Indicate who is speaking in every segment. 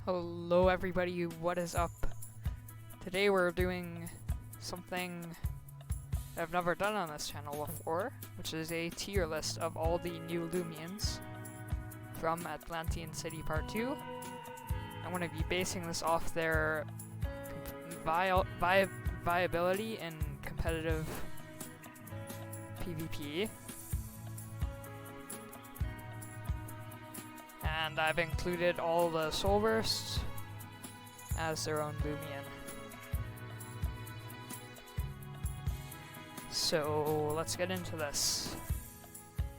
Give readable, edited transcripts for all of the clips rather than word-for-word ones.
Speaker 1: Hello everybody, what is up? Today we're doing something I've never done on this channel before, which is a tier list of all the new Loomians from Atlantean City Part 2. I'm going to be basing this off their viability in competitive PvP. And I've included all the soulbursts as their own Loomian. So let's get into this.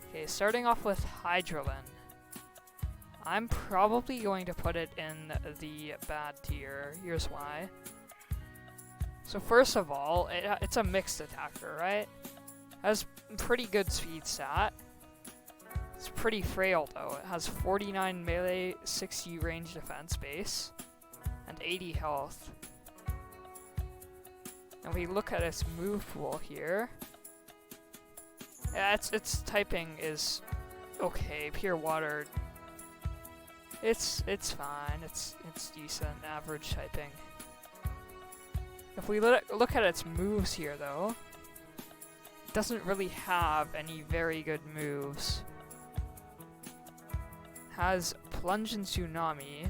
Speaker 1: Okay, starting off with Hydrolin. I'm probably going to put it in the bad tier. Here's why. So first of all, it's a mixed attacker, right? Has pretty good speed stat. It's pretty frail though. It has 49 melee, 60 range defense base, and 80 health. And we look at its move pool here. Yeah, its typing is okay. Pure water. It's fine. It's decent, average typing. If we look at its moves here though, it doesn't really have any very good moves. Has Plunge and Tsunami,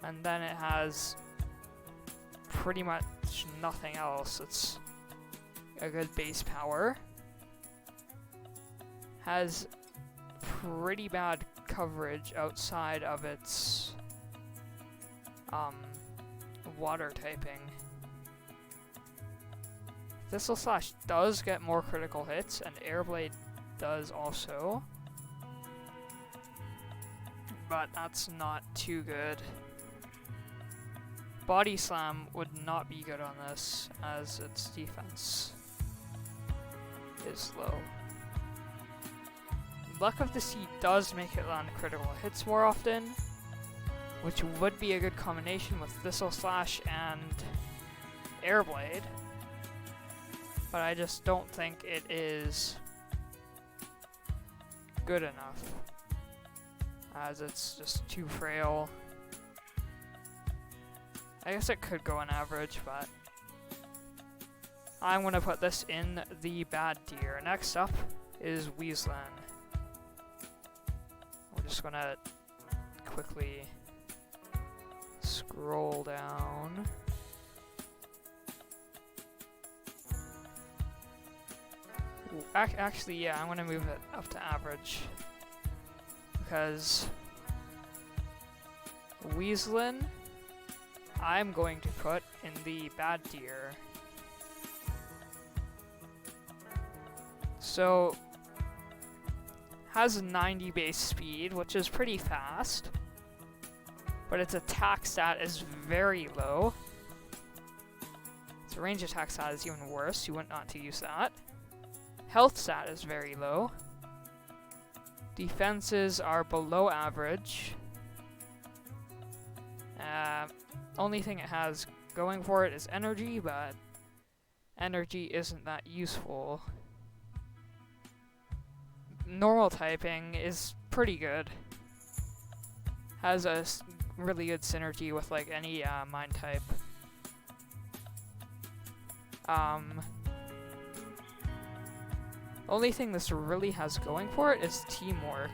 Speaker 1: and then it has pretty much nothing else. It's a good base power. Has pretty bad coverage outside of its water typing. Thistle Slash does get more critical hits, and Airblade does also. But that's not too good. Body Slam would not be good on this, as its defense is low. Luck of the Sea does make it land critical hits more often, which would be a good combination with Thistle Slash and Airblade, but I just don't think it is good enough, as it's just too frail. I guess it could go on average, but I'm gonna put this in the bad tier. Next up is Weaslin. We're just gonna quickly scroll down. Ooh, actually, yeah, I'm gonna move it up to average, because Weaslin I'm going to put in the bad tier. So, has 90 base speed, which is pretty fast, but its attack stat is very low. Its range attack stat is even worse. You wouldn't want to use that. Health stat is very low. Defenses are below average. Only thing it has going for it is energy, but energy isn't that useful. Normal typing is pretty good. Has a really good synergy with like any mind type. Only thing this really has going for it is teamwork,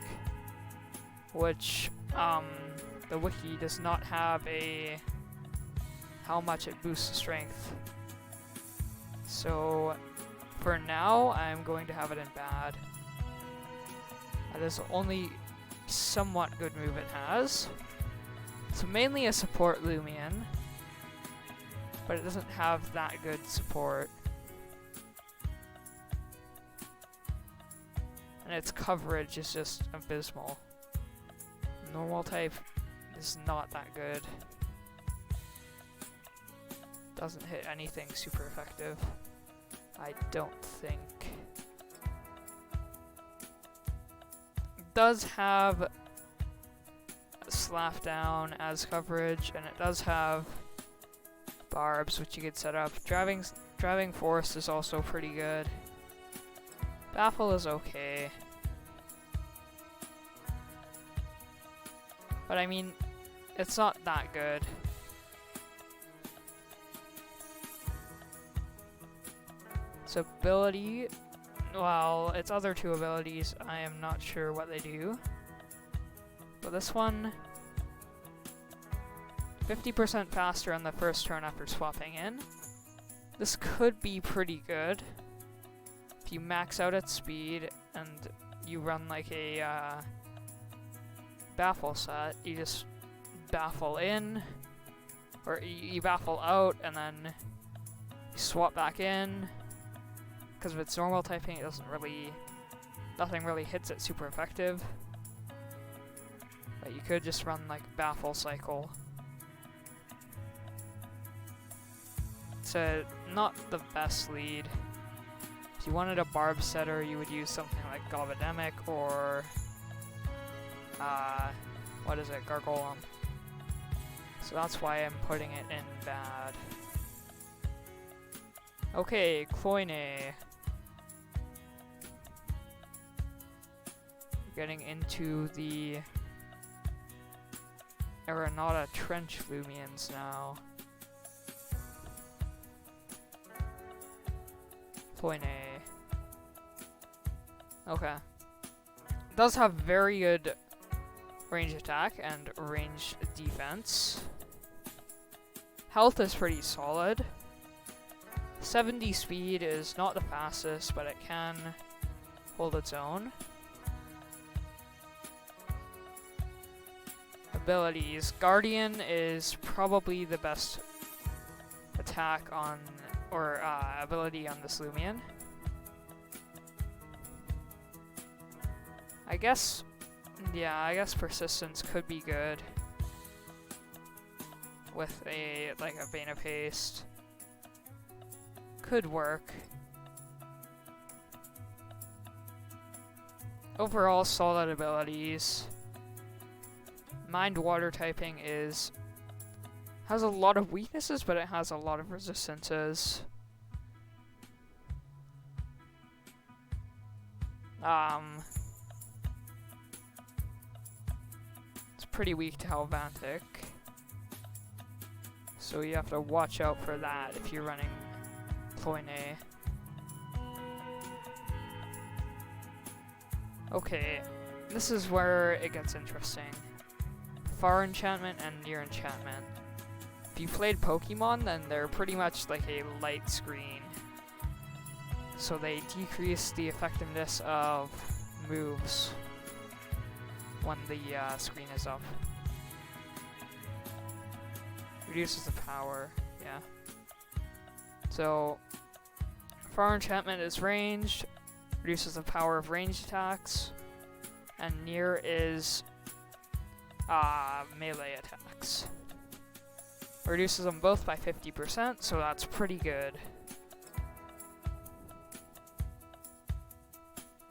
Speaker 1: which the wiki does not have a how much it boosts strength. So for now, I'm going to have it in bad. That is the only somewhat good move it has. It's mainly a support Loomian, but it doesn't have that good support. And its coverage is just abysmal. Normal type is not that good. Doesn't hit anything super effective, I don't think. It does have Slap Down as coverage, and it does have barbs, which you could set up. Driving Force is also pretty good. Baffle is okay. But I mean, it's not that good. Its ability, well, its other two abilities, I am not sure what they do. But this one, 50% faster on the first turn after swapping in. This could be pretty good. If you max out its speed and you run like a baffle set, you just baffle in, or you baffle out and then you swap back in. Because of its normal typing, it doesn't really, nothing really hits it super effective. But you could just run like baffle cycle. It's not the best lead. If you wanted a barb setter, you would use something like Galvademic or what is it, Gargolem. So that's why I'm putting it in bad. Okay, Cloyne. Getting into the Arenata Trench Loomians now. Cloyne. Okay. It does have very good range attack and range defense. Health is pretty solid. 70 speed is not the fastest, but it can hold its own. Abilities. Guardian is probably the best attack on, or ability on this Loomian. I guess, yeah, I guess Persistence could be good with a, like a Bane of Haste. Could work. Overall, solid abilities. Mind Water typing has a lot of weaknesses, but it has a lot of resistances. It's pretty weak to Helvantic, so you have to watch out for that if you're running Cloyne. Okay, this is where it gets interesting. Far Enchantment and Near Enchantment. If you played Pokemon, then they're pretty much like a light screen. So they decrease the effectiveness of moves when the screen is up. Reduces the power, yeah. So, Far Enchantment is ranged, reduces the power of ranged attacks, and Near is melee attacks. Reduces them both by 50%, so that's pretty good.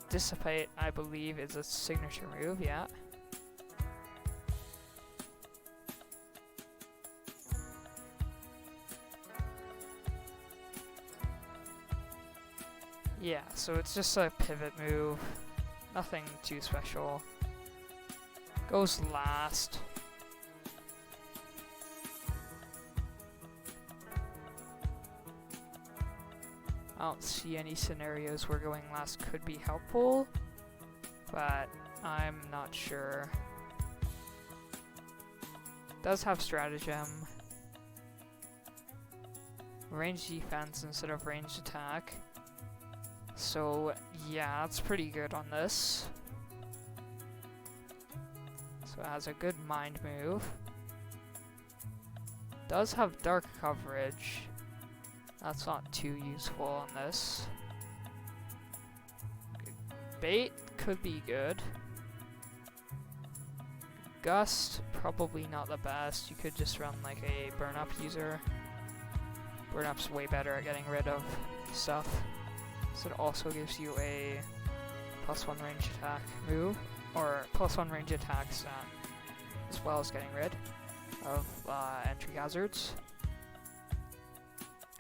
Speaker 1: Dissipate, I believe, is a signature move, yeah. Yeah, so it's just a pivot move. Nothing too special. Goes last. I don't see any scenarios where going last could be helpful, but I'm not sure. Does have stratagem. Range defense instead of ranged attack. So yeah, that's pretty good on this. So it has a good mind move. Does have dark coverage. That's not too useful on this. Bait could be good. Gust, probably not the best. You could just run like a burn up user. Burn up's way better at getting rid of stuff. So it also gives you a +1 range attack move, or +1 range attack stat, as well as getting rid of entry hazards.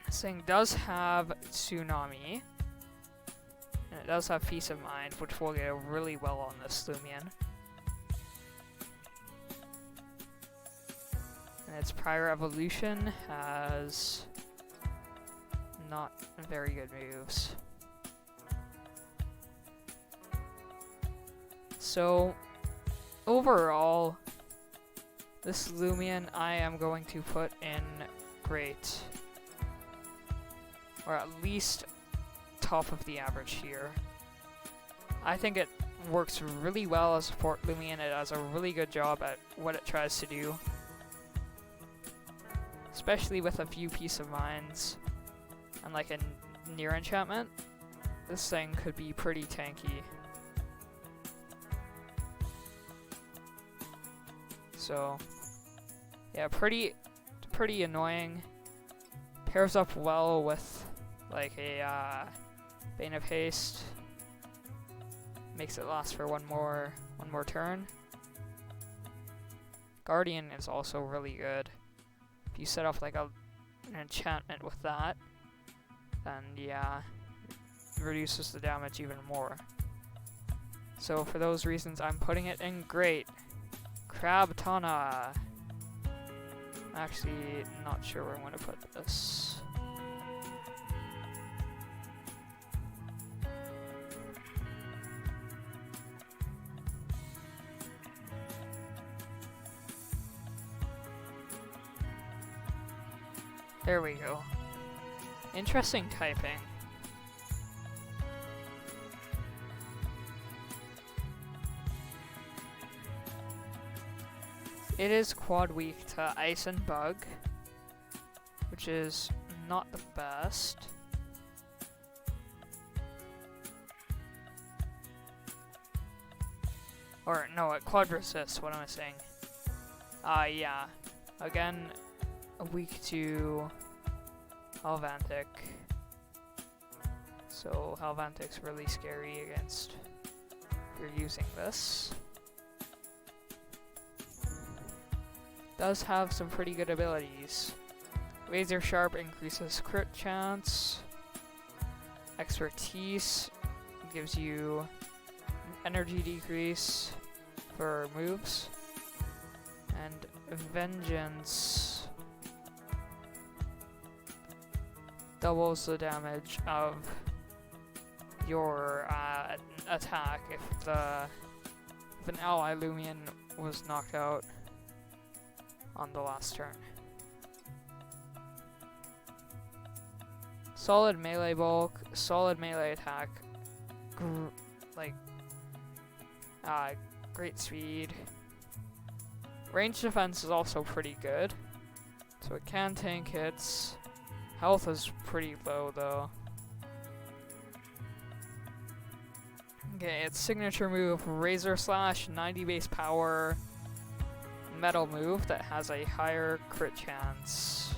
Speaker 1: This thing does have Tsunami, and it does have Peace of Mind, which will go really well on this Loomian. And its prior evolution has not very good moves. So, overall, this Loomian I am going to put in great. Or at least top of the average here. I think it works really well as a support Loomian. It does a really good job at what it tries to do. Especially with a few peace of minds and like a near enchantment. This thing could be pretty tanky. So, yeah, pretty annoying. Pairs up well with like a Bane of Haste. Makes it last for one more turn. Guardian is also really good. If you set off like an enchantment with that, then yeah, it reduces the damage even more. So for those reasons, I'm putting it in great. Crabtana. I'm actually not sure where I'm going to put this. There we go. Interesting typing. It is quad weak to Ice and Bug, which is not the best. Or no, quad resist, what am I saying? Yeah. Again, weak to Halvantic. So Halvantic's really scary against if you're using this. Does have some pretty good abilities. Razor Sharp increases crit chance. Expertise gives you energy decrease for moves. And Vengeance doubles the damage of your attack if an ally Loomian was knocked out on the last turn. Solid melee bulk, solid melee attack, great speed. Range defense is also pretty good, so it can tank hits. Health is pretty low though. Okay, its signature move, Razor Slash, 90 base power, metal move that has a higher crit chance.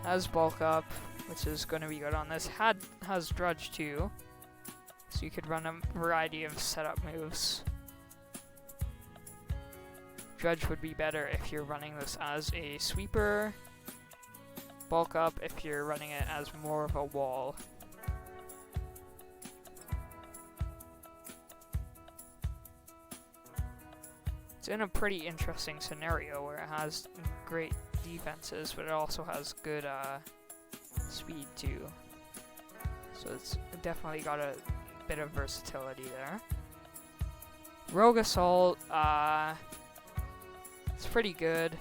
Speaker 1: Has bulk up, which is going to be good on this. Has Drudge too, so you could run a variety of setup moves. Drudge would be better if you're running this as a sweeper. Bulk up if you're running it as more of a wall. It's in a pretty interesting scenario where it has great defenses, but it also has good speed too. So it's definitely got a bit of versatility there. Rogue Assault, it's pretty good.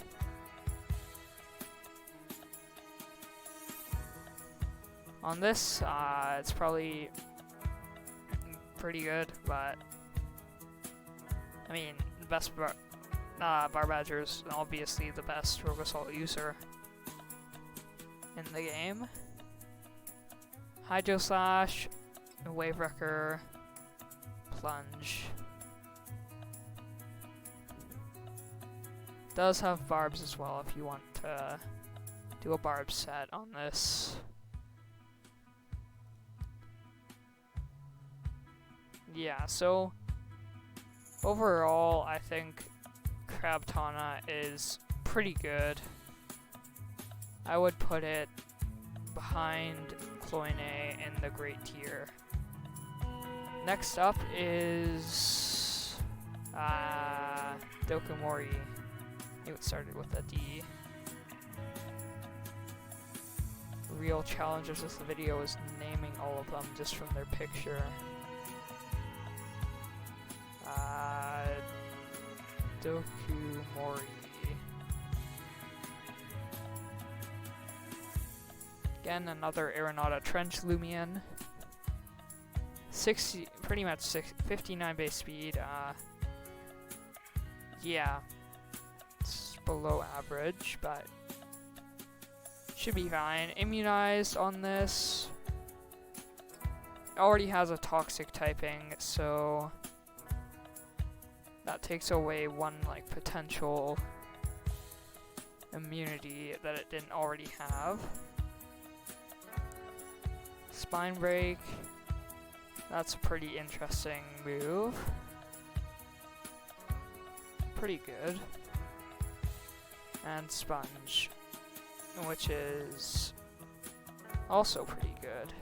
Speaker 1: On this, it's probably pretty good, but I mean, the best Barbadger is obviously the best Rogue Assault user in the game. Hydro Slash, Wave Wrecker, Plunge. Does have barbs as well if you want to do a barb set on this. Yeah, so overall I think Crabtana is pretty good. I would put it behind Cloyne in the great tier. Next up is Dokumori. I knew it started with a D. Real challenges with the video is naming all of them just from their picture. Dokumori. Again, another Aeronauta Trench Loomian. 60, pretty much 59 base speed. Yeah, it's below average, but should be fine. Immunized on this. Already has a toxic typing, so that takes away one like potential immunity that it didn't already have. Spine break. That's a pretty interesting move. Pretty good. And sponge, which is also pretty good.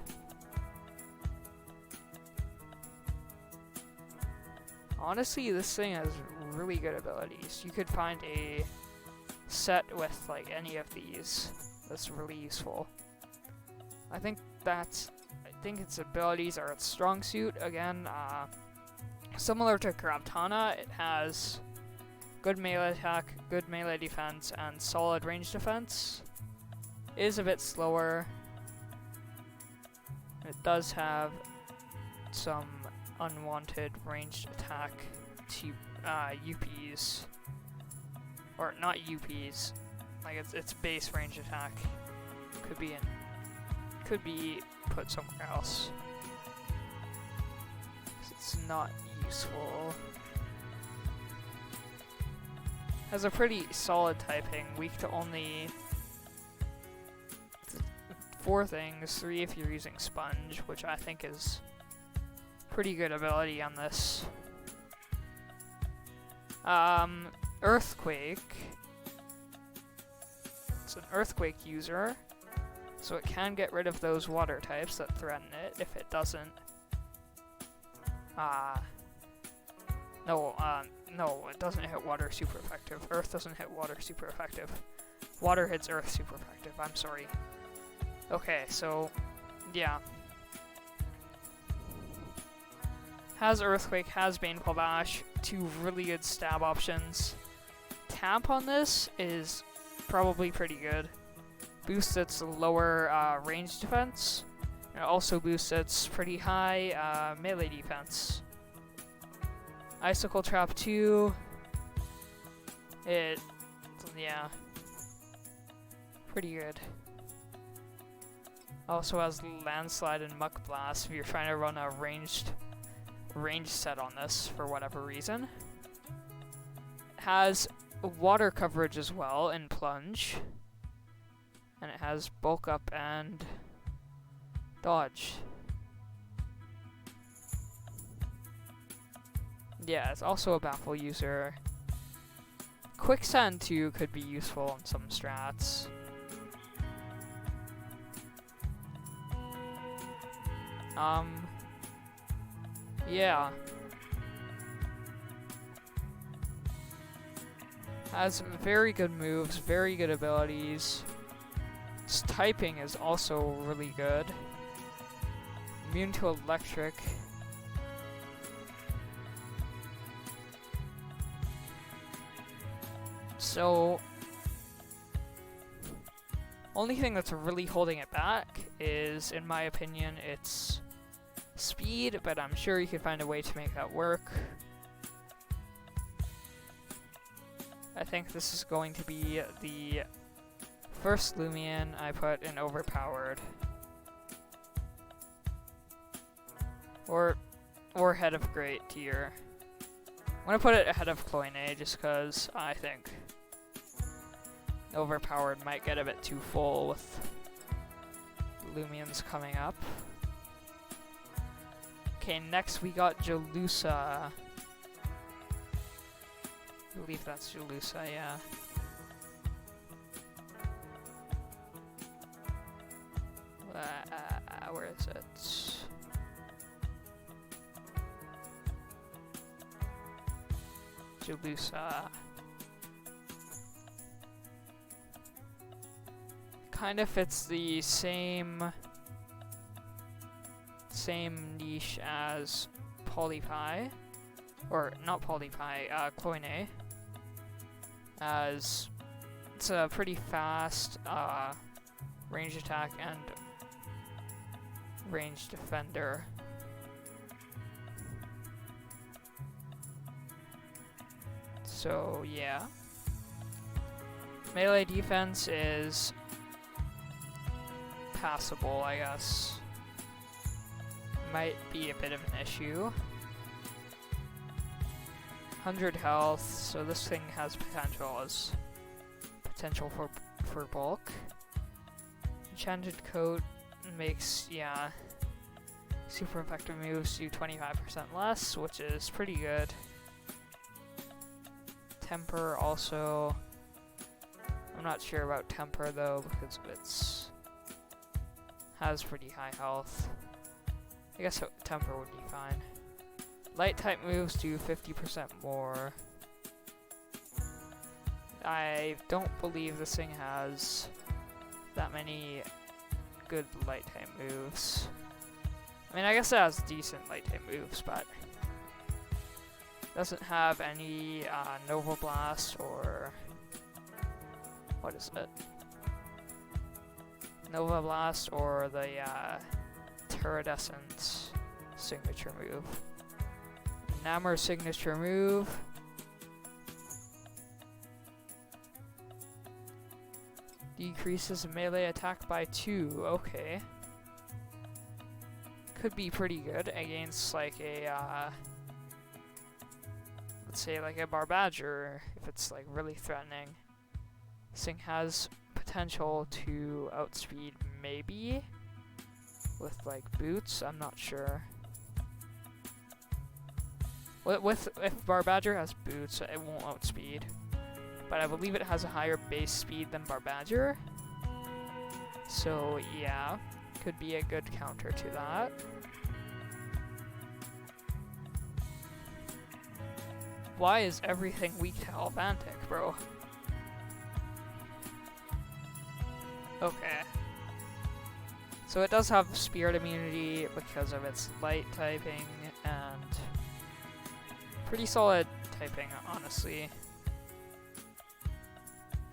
Speaker 1: Honestly, this thing has really good abilities. You could find a set with like any of these that's really useful. I think its abilities are its strong suit. Again, similar to Grabtana, it has good melee attack, good melee defense, and solid range defense. It is a bit slower. It does have some unwanted ranged attack to UPs, or not UPs, like its base range attack could be put somewhere else. It's not useful. Has a pretty solid typing, weak to only 4 things, 3 if you're using Sponge, which I think is pretty good ability on this. Earthquake. It's an Earthquake user, so it can get rid of those water types that threaten it if it doesn't. No, it doesn't hit water super effective. Earth doesn't hit water super effective. Water hits Earth super effective, I'm sorry. Okay, so, yeah. Has Earthquake, has Baneful Bash, 2 really good stab options. Tap on this is probably pretty good. Boosts its lower range defense. It also boosts its pretty high melee defense. Icicle Trap 2. Yeah. Pretty good. Also has Landslide and Muck Blast if you're trying to run a ranged set on this for whatever reason. Has water coverage as well in Plunge. And it has Bulk Up and Dodge. Yeah, it's also a Baffle user. Quicksand 2 could be useful in some strats. Yeah. Has very good moves, very good abilities. Its typing is also really good. Immune to electric. So, only thing that's really holding it back is, in my opinion, its speed, but I'm sure you could find a way to make that work. I think this is going to be the first Loomian I put in overpowered. Or head of great tier. I'm gonna put it ahead of Cloyne just because I think overpowered might get a bit too full with Loomians coming up. Okay, next we got Jalusa. I believe that's Jalusa, yeah. Where is it? Jelusa. Kind of fits the same niche as Polypi, or not Polypi, Cloyne, as it's a pretty fast range attack and range defender. So yeah, melee defense is passable, I guess. Might be a bit of an issue. 100 health, so this thing has potential for bulk. Enchanted coat makes, yeah, super effective moves do 25% less, which is pretty good. Temper also, I'm not sure about temper though because it's has pretty high health. I guess temper would be fine. Light type moves do 50% more. I don't believe this thing has that many good light type moves. I mean, I guess it has decent light type moves, but doesn't have any Nova Blast or what is it? Nova Blast or the Iridescent signature move. Namor signature move. Decreases melee attack by 2. Okay. Could be pretty good against like a let's say like a Barbadger if it's like really threatening. This thing has potential to outspeed maybe with like boots, I'm not sure. If Barbadger has boots, it won't outspeed. But I believe it has a higher base speed than Barbadger. So yeah, could be a good counter to that. Why is everything weak to Alvantic, bro? Okay. So it does have spirit immunity because of its light typing and pretty solid typing, honestly.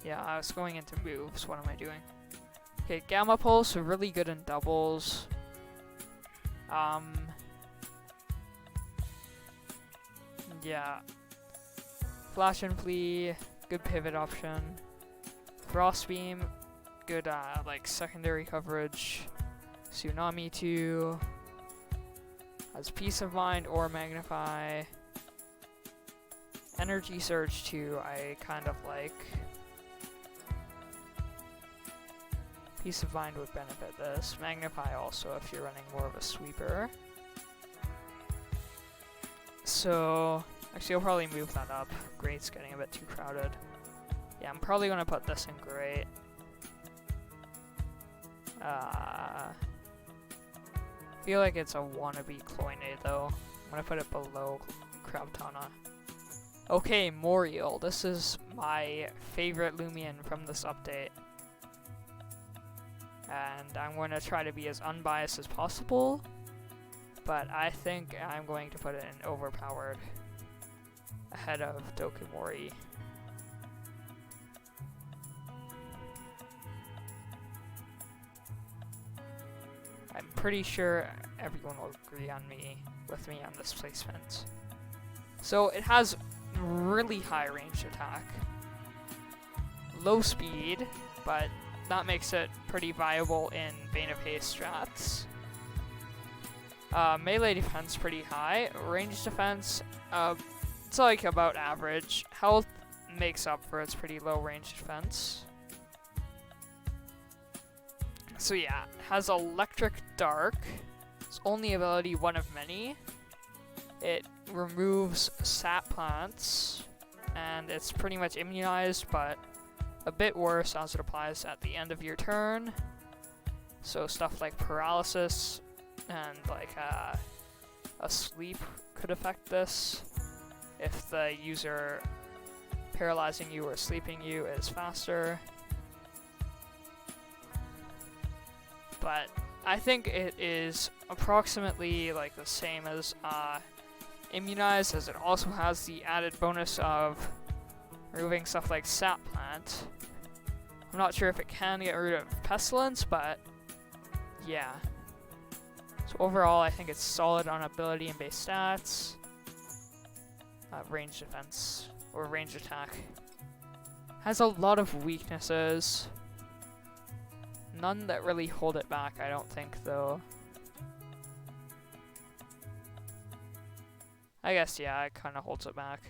Speaker 1: Yeah, I was going into moves. What am I doing? Okay, Gamma Pulse, really good in doubles. Yeah. Flash and Flee, good pivot option. Frost Beam, good like secondary coverage. Tsunami 2 has Peace of Mind or Magnify. Energy Surge 2 I kind of like. Peace of Mind would benefit this. Magnify also if you're running more of a sweeper. So, actually I'll probably move that up. Great's getting a bit too crowded. Yeah, I'm probably gonna put this in Great. Feel like it's a wannabe Cloyne though. I'm gonna put it below Crabtana. Okay, Moriel. This is my favorite Loomian from this update. And I'm going to try to be as unbiased as possible, but I think I'm going to put it in overpowered ahead of Dokimori. I'm pretty sure everyone will agree with me on this placement. So it has really high range attack, low speed, but that makes it pretty viable in Bane of Haste strats. Melee defense pretty high. Range defense, it's like about average. Health makes up for its pretty low range defense. So yeah, it has Electric Dark. Its only ability, one of many. It removes sap plants, and it's pretty much immunized, but a bit worse as it applies at the end of your turn. So stuff like paralysis and like a sleep could affect this. if the user paralyzing you or sleeping you is faster. But I think it is approximately like the same as Immunize, as it also has the added bonus of removing stuff like Sap Plant. I'm not sure if it can get rid of Pestilence, but yeah. So overall, I think it's solid on ability and base stats. Range defense, or range attack. Has a lot of weaknesses. None that really hold it back, I don't think, though. I guess, yeah, it kind of holds it back.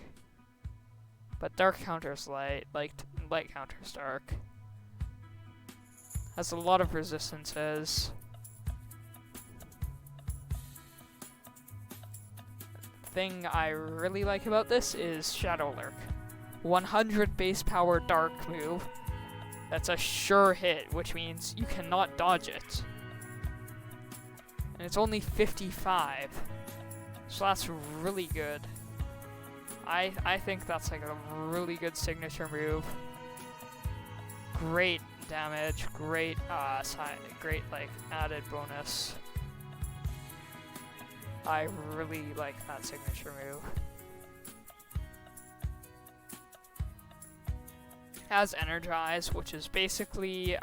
Speaker 1: But dark counters light, light counters dark. Has a lot of resistances. Thing I really like about this is Shadow Lurk. 100 base power dark move. That's a sure hit, which means you cannot dodge it. And it's only 55. So that's really good. I think that's like a really good signature move. Great damage, great great like added bonus. I really like that signature move. Has Energize, which is basically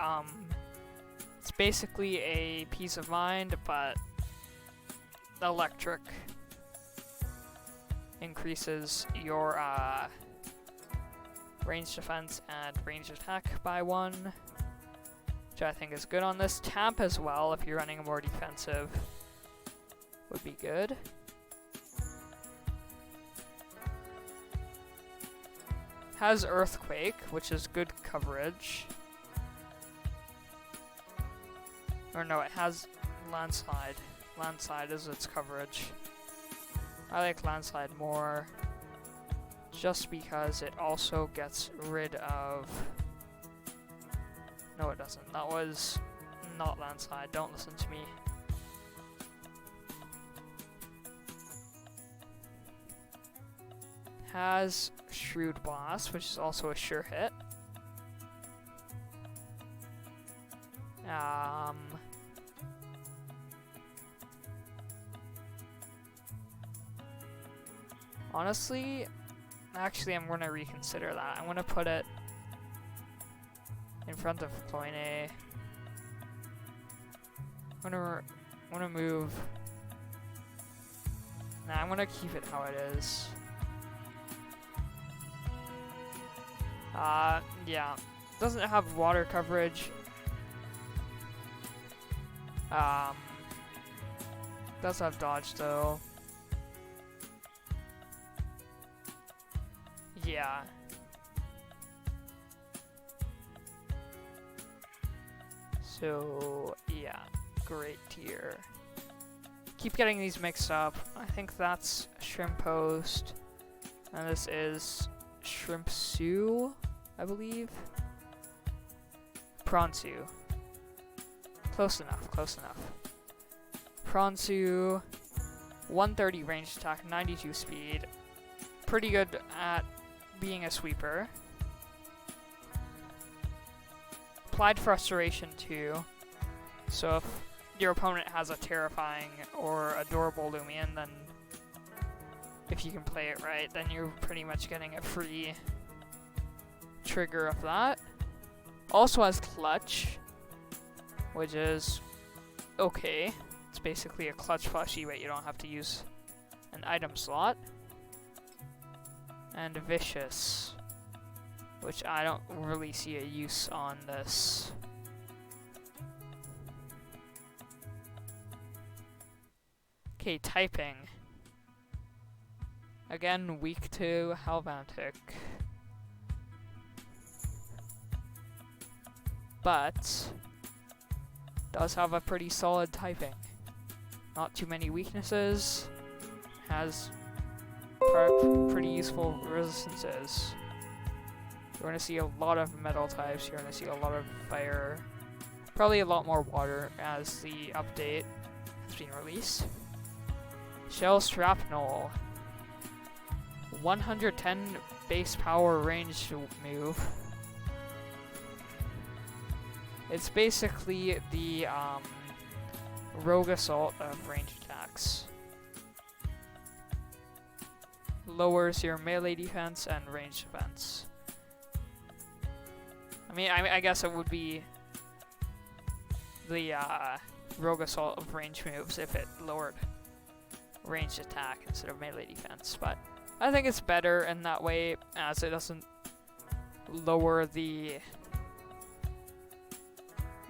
Speaker 1: it's basically a Peace of Mind, but electric. Increases your range defense and range attack by 1, which I think is good on this. Tap as well, if you're running a more defensive, would be good. Has Earthquake, which is good coverage. Or no, it has Landslide. Landslide is its coverage. I like Landslide more, just because it also gets rid of... No, it doesn't. That was not Landslide. Don't listen to me. Has Shrewd Blast, which is also a sure hit. Honestly, actually I'm gonna reconsider that. I'm gonna put it in front of Cloyne. I'm gonna move. Nah, I'm gonna keep it how it is. Yeah. Doesn't have water coverage. Does have dodge though. Yeah. So, yeah. Great tier. Keep getting these mixed up. I think that's Shrimp Post. And this is Shrimp Sue, I believe. Prawn Sue. Close enough, close enough. Prawn Sue, 130 range attack, 92 speed. Pretty good at being a sweeper. Applied Frustration too. So if your opponent has a terrifying or adorable Loomian, then if you can play it right, then you're pretty much getting a free trigger of that. Also has Clutch, which is okay. It's basically a Clutch plushie, but you don't have to use an item slot. And Vicious, which I don't really see a use on this. Okay, typing. Again, weak to Halvantic. But does have a pretty solid typing. Not too many weaknesses. Has pretty useful resistances. You're going to see a lot of metal types. You're going to see a lot of fire. Probably a lot more water as the update has been released. Shell Shrapnel. 110 base power ranged move. It's basically the rogue assault of ranged attacks. Lowers your melee defense and range defense. I mean, I guess it would be the rogue assault of range moves if it lowered ranged attack instead of melee defense, but I think it's better in that way as it doesn't lower the...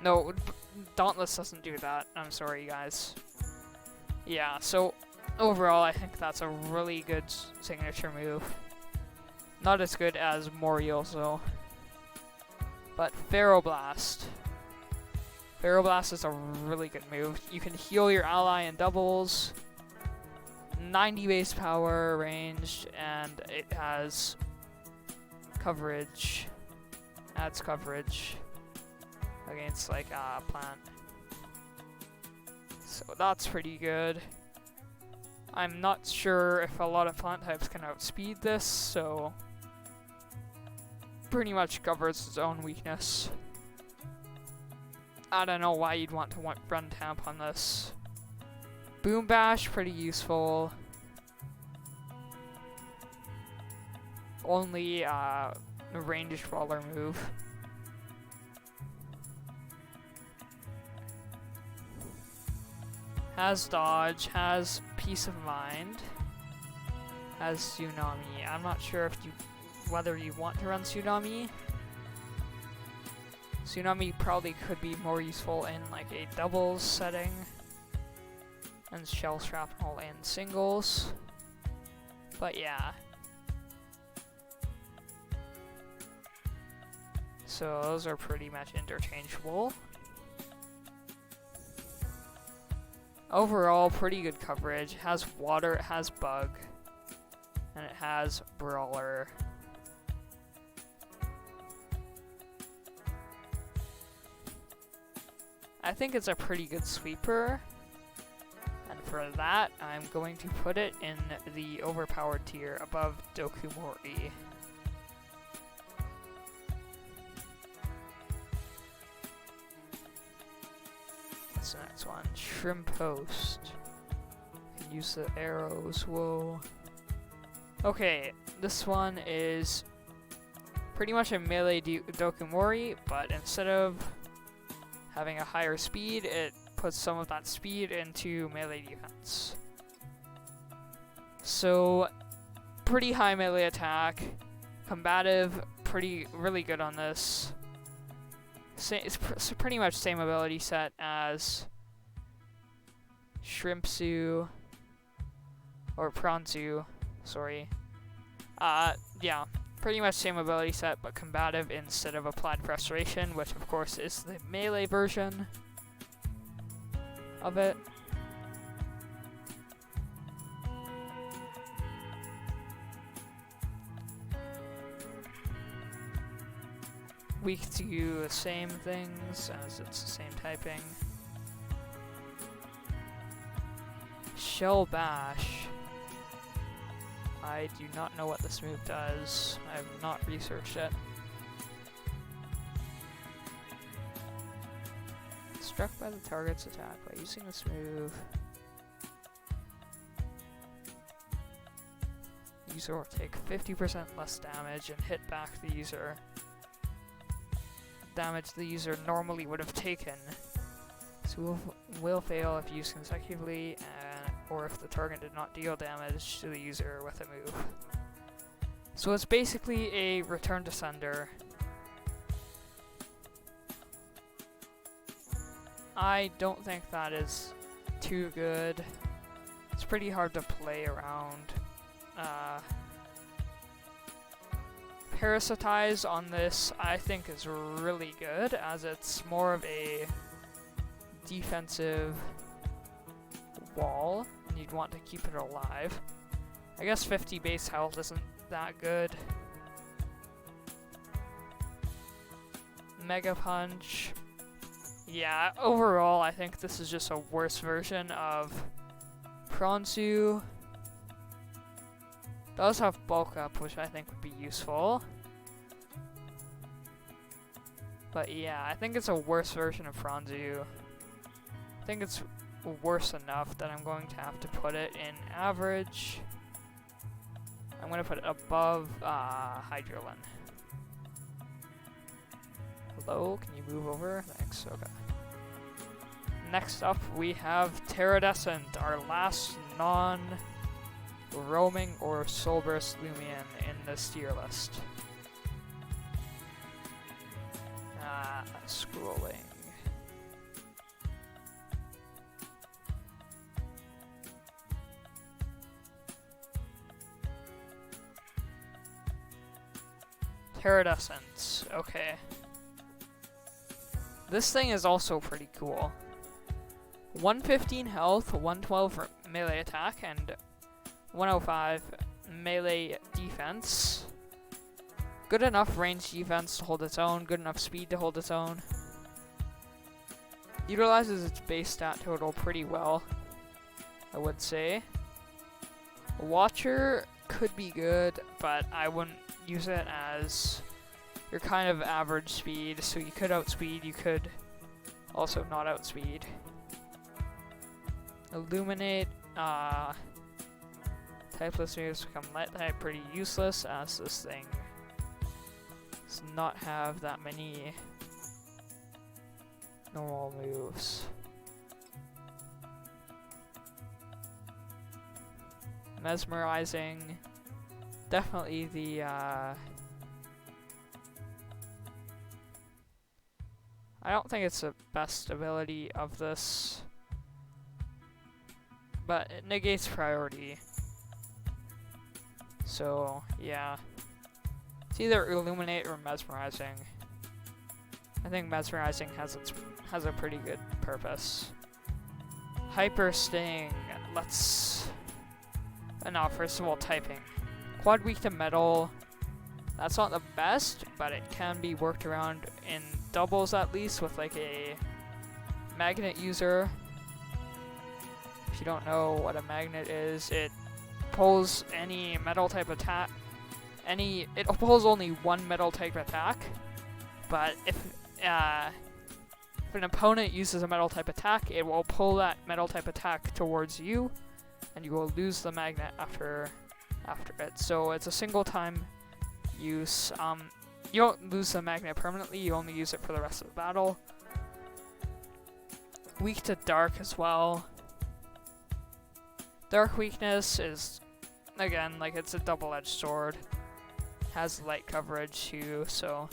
Speaker 1: No, Dauntless doesn't do that. I'm sorry, guys. Yeah, so overall, I think that's a really good signature move. Not as good as Moriel's, though. But Pharaoh Blast. Pharaoh Blast is a really good move. You can heal your ally in doubles. 90 base power ranged, and it has coverage. Adds coverage against like a plant. So that's pretty good. I'm not sure if a lot of plant types can outspeed this, so pretty much covers its own weakness. I don't know why you'd want to run Tamp on this. Boom Bash, pretty useful. Only a ranged brawler move. Has dodge, has peace of mind, has tsunami. I'm not sure if whether you want to run tsunami. Tsunami probably could be more useful in like a doubles setting, and shell shrapnel in singles. But yeah. So those are pretty much interchangeable. Overall, pretty good coverage. It has water, it has bug, and it has brawler. I think it's a pretty good sweeper, and for that, I'm going to put it in the overpowered tier above Dokumori. What's the next one? Shrimp Host. Can use the arrows, whoa. Okay, this one is pretty much a melee Dokumori, but instead of having a higher speed, it puts some of that speed into melee defense. So, pretty high melee attack. Combative, really good on this. It's pretty much same ability set as Shrimpsu, or Pranzu, sorry. Yeah, pretty much same ability set, but combative instead of Applied Frustration, which of course is the melee version of it. Weak to the same things, as it's the same typing. Shell Bash. I do not know what this move does. I have not researched it. Struck by the target's attack by using this move. User will take 50% less damage and hit back the user. Damage the user normally would have taken. So will fail if used consecutively, or if the target did not deal damage to the user with a move. So it's basically a return to sender. I don't think that is too good. It's pretty hard to play around. Parasitize on this, I think, is really good, as it's more of a defensive wall, and you'd want to keep it alive. I guess 50 base health isn't that good. Mega Punch. Yeah, overall, I think this is just a worse version of Pranzu. Does have bulk up, which I think would be useful. But yeah, I think it's a worse version of Franzu. I think it's worse enough that I'm going to have to put it in average. I'm going to put it above Hydrolin. Hello, can you move over? Thanks, okay. Next up, we have Terradescent, our last non-roaming or soulburst Loomian in this tier list. Scrolling. Terradescent, okay. This thing is also pretty cool. 115 health, 112 melee attack, and 105 melee defense. Good enough range defense to hold its own, good enough speed to hold its own. Utilizes its base stat total pretty well, I would say. Watcher could be good, but I wouldn't use it as your kind of average speed, so you could outspeed, you could also not outspeed. Illuminate, typeless moves become light type, pretty useless as this thing does not have that many normal moves. Mesmerizing, definitely the I don't think it's the best ability of this, but it negates priority. So yeah, it's either Illuminate or Mesmerizing. I think Mesmerizing has a pretty good purpose. Hyper Sting. Let's. No, first of all, typing. Quad weak to metal. That's not the best, but it can be worked around in doubles at least with like a magnet user. If you don't know what a magnet is, it pulls any metal type attack. It pulls only one metal type attack, but if an opponent uses a metal type attack, it will pull that metal type attack towards you, and you will lose the magnet after it. So it's a single time use. You don't lose the magnet permanently, you only use it for the rest of the battle. Weak to dark as well. Dark weakness is, again, like it's a double-edged sword. Has light coverage too, so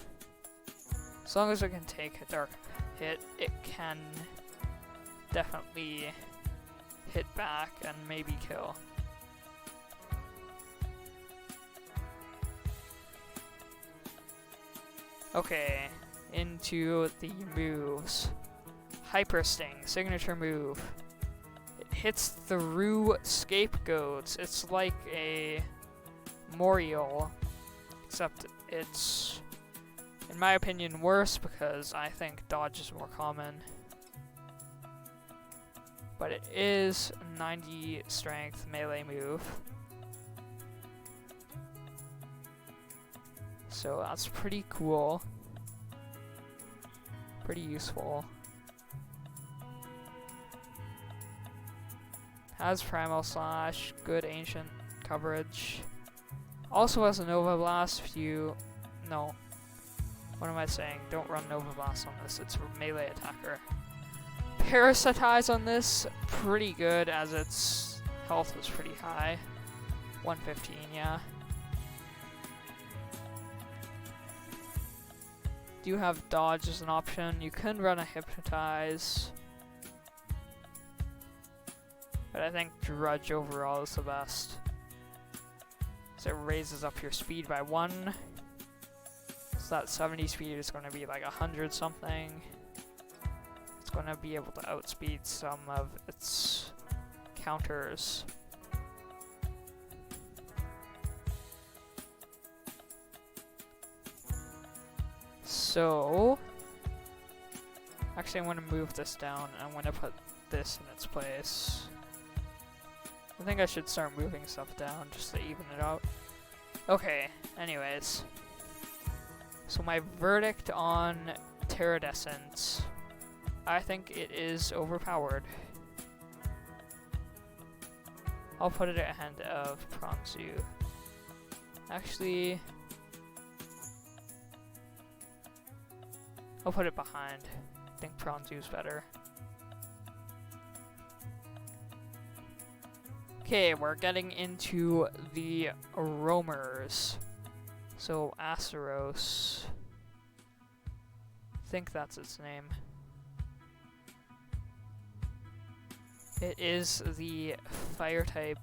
Speaker 1: as long as it can take a dark hit, it can definitely hit back and maybe kill. Okay, into the moves. Hyper Sting, signature move. It hits through scapegoats. It's like a Moriel, except it's, in my opinion, worse because I think dodge is more common. But it is 90 strength melee move. So that's pretty cool. Pretty useful. Has Primal Slash, good ancient coverage. Also has a Nova Blast if you... No. What am I saying? Don't run Nova Blast on this, it's a melee attacker. Parasitize on this, pretty good as its health was pretty high. 115, yeah. Do have dodge as an option. You can run a Hypnotize. But I think Drudge overall is the best. So it raises up your speed by 1. So that 70 speed is going to be like 100 something. It's going to be able to outspeed some of its counters. So, actually I'm going to move this down and I'm going to put this in its place. I think I should start moving stuff down just to even it out. Okay, anyways. So my verdict on Terradescent, I think it is overpowered. I'll put it ahead of Pronzu. Actually, I'll put it behind. I think Pronzu's better. Okay, we're getting into the roamers. So Asteros, I think that's its name. It is the fire type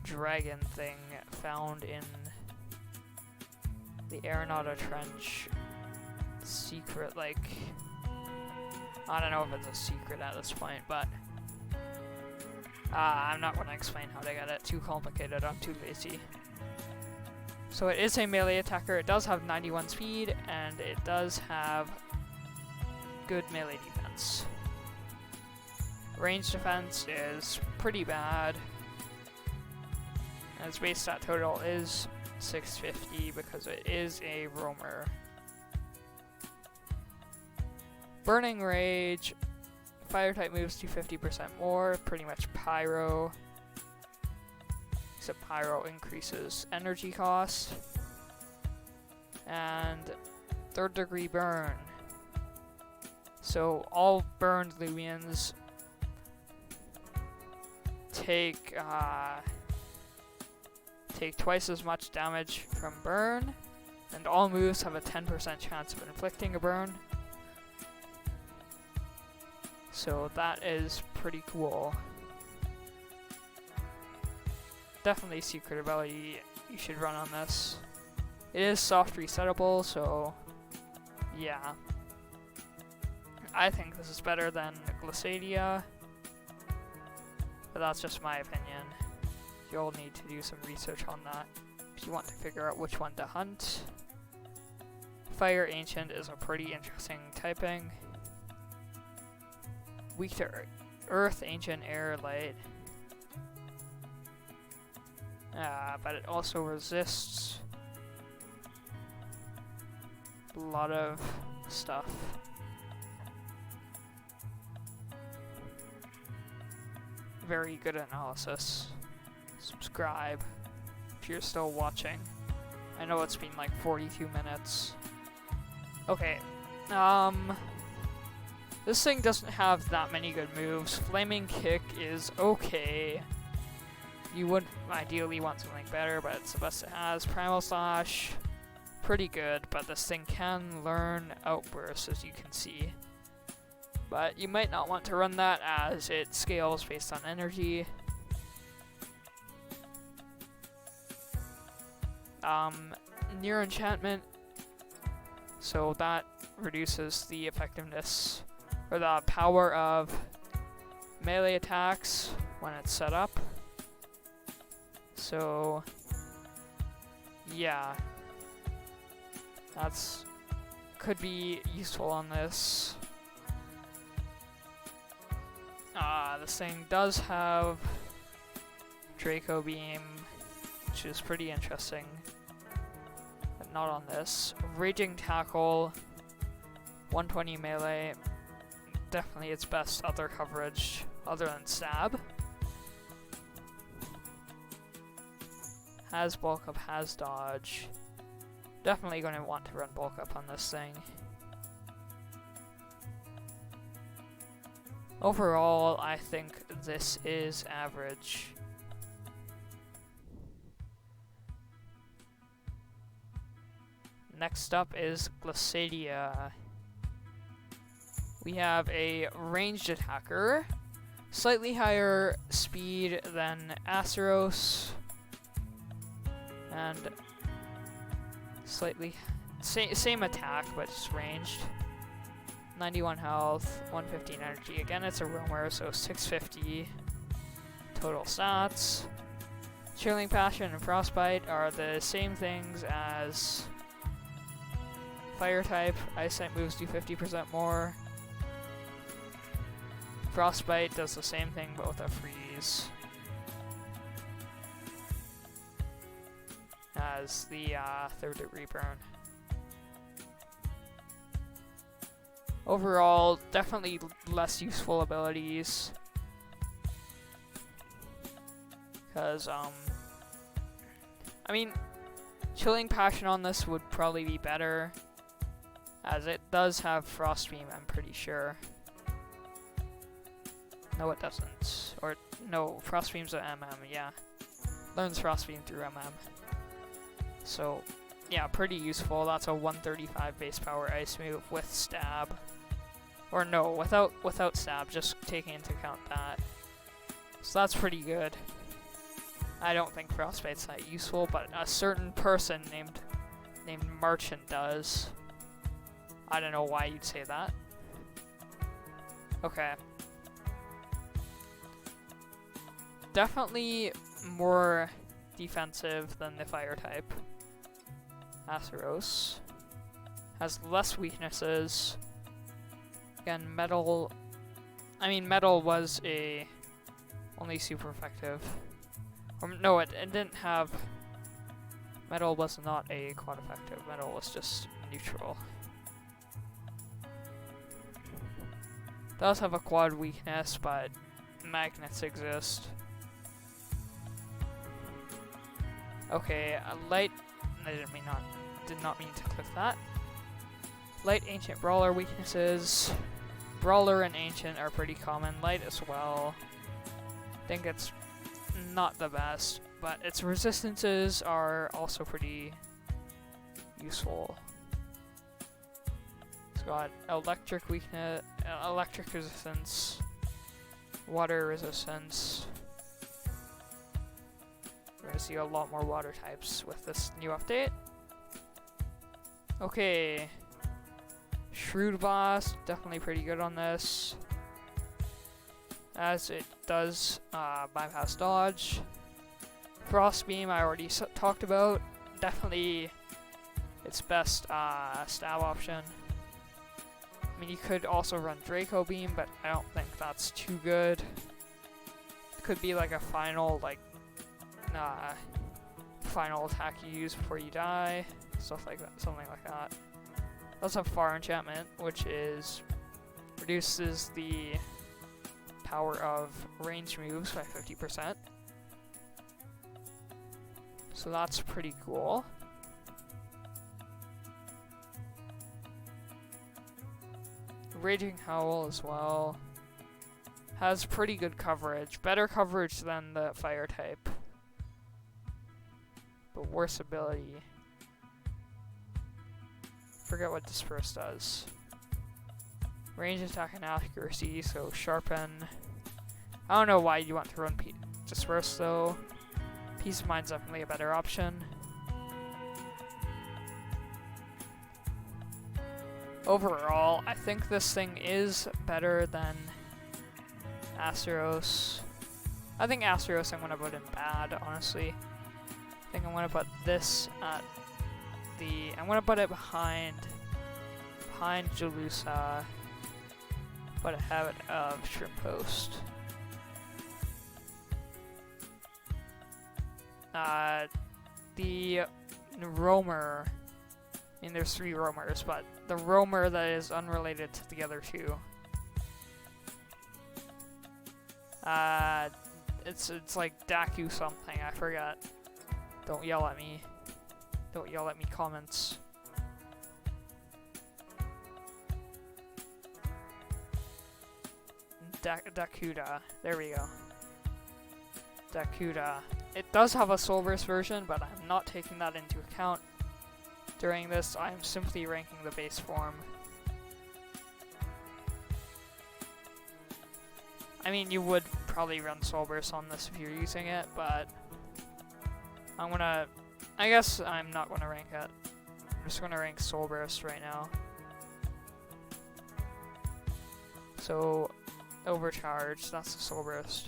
Speaker 1: dragon thing found in the Arenata Trench secret, like, I don't know if it's a secret at this point, but I'm not going to explain how to get it. Too complicated, I'm too lazy. So it is a melee attacker, it does have 91 speed, and it does have good melee defense. Range defense is pretty bad. And its base stat total is 650 because it is a roamer. Burning Rage, fire type moves do 50% more, pretty much pyro. Except pyro increases energy cost. And third degree burn. So all burned Loomians take twice as much damage from burn, and all moves have a 10% chance of inflicting a burn. So that is pretty cool. Definitely secret ability you should run on this. It is soft resettable, so yeah. I think this is better than Glissadia, but that's just my opinion. You'll need to do some research on that if you want to figure out which one to hunt. Fire Ancient is a pretty interesting typing. Weak to Earth, Ancient, Air, Light. But it also resists a lot of stuff. Very good analysis. Subscribe if you're still watching. I know it's been like 42 minutes. Okay, this thing doesn't have that many good moves. Flaming Kick is okay. You would ideally want something better, but it's the best it has. Primal Slash, pretty good, but this thing can learn Outbursts, as you can see. But you might not want to run that, as it scales based on energy. Near Enchantment, so that reduces the effectiveness or the power of melee attacks when it's set up. So yeah, that's could be useful on this. This thing does have Draco Beam, which is pretty interesting, but not on this. Raging Tackle, 120 melee, definitely its best other coverage other than stab. Has bulk up, has dodge. Definitely going to want to run bulk up on this thing. Overall, I think this is average. Next up is Glissadia. We have a ranged attacker, slightly higher speed than Asteros, and slightly same attack but just ranged. 91 health, 115 energy. Again, it's a roamer, so 650 total stats. Chilling Passion and Frostbite are the same things as Fire type. Ice type moves do 50% more. Frostbite does the same thing but with a freeze. as the third degree burn. Overall, definitely less useful abilities. Because, I mean, Chilling Passion on this would probably be better, as it does have Frost Beam, I'm pretty sure. No, it doesn't. Or, no, Frost Beam's an MM, yeah. Learns Frost Beam through MM. So, yeah, pretty useful. That's a 135 base power ice move with stab. Or no, without stab, just taking into account that. So that's pretty good. I don't think Frostbite's that useful, but a certain person named Merchant does. I don't know why you'd say that. Okay. Definitely more defensive than the fire type. Atheros has less weaknesses. Again, metal. I mean, metal was only super effective. Or no, it didn't have. Metal was not a quad effective. Metal was just neutral. Does have a quad weakness, but magnets exist. Okay, light. I did not mean to click that. Light Ancient Brawler weaknesses. Brawler and Ancient are pretty common. Light as well. I think it's not the best, but its resistances are also pretty useful. It's got electric weakness, electric resistance, water resistance. We're gonna see a lot more water types with this new update. Okay. Shrewd Boss, definitely pretty good on this, as it does bypass dodge. Frost Beam I already talked about, definitely its best stab option. I mean, you could also run Draco Beam, but I don't think that's too good. It could be like a final final attack you use before you die, stuff like that, something like that. Does have Far Enchantment, which reduces the power of range moves by 50%. So that's pretty cool. Raging Howl as well. Has pretty good coverage. Better coverage than the fire type. But worse ability. Forget what Disperse does. Range attack and accuracy, so Sharpen. I don't know why you want to run Disperse though. Peace of Mind's definitely a better option. Overall, I think this thing is better than Asteros. I think Asteros I'm gonna put in bad, honestly. I think I'm gonna put this at I'm gonna put it behind Jalusa, but I have it of Shrimp Post. The Roamer, I mean there's 3 Roamers, but the Roamer that is unrelated to the other 2. It's like Daku something, I forgot. Don't yell at me. Don't yell at me, comments. Dakuda. There we go. Dakuda. It does have a soulburst version, but I'm not taking that into account. During this, I'm simply ranking the base form. I mean, you would probably run soulburst on this if you're using it, but I guess I'm not gonna rank it. I'm just gonna rank soulburst right now. So, overcharge, that's the soulburst.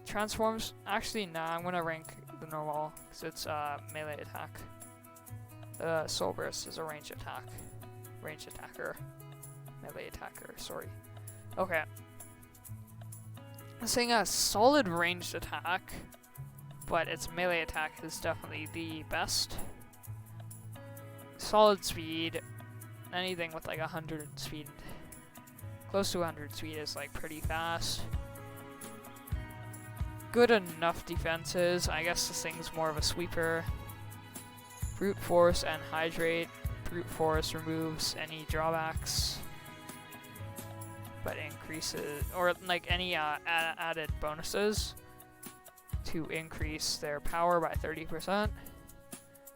Speaker 1: Transforms, actually nah, I'm gonna rank the normal, because it's melee attack. The soulburst is a range attack. Range attacker. Melee attacker, sorry. Okay. This thing has solid ranged attack. but its melee attack is definitely the best. Solid speed, anything with like 100 speed, close to 100 speed is like pretty fast. Good enough defenses. I guess this thing's more of a sweeper. Brute force and hydrate. Brute force removes any drawbacks, but increases, or like any added bonuses to increase their power by 30%.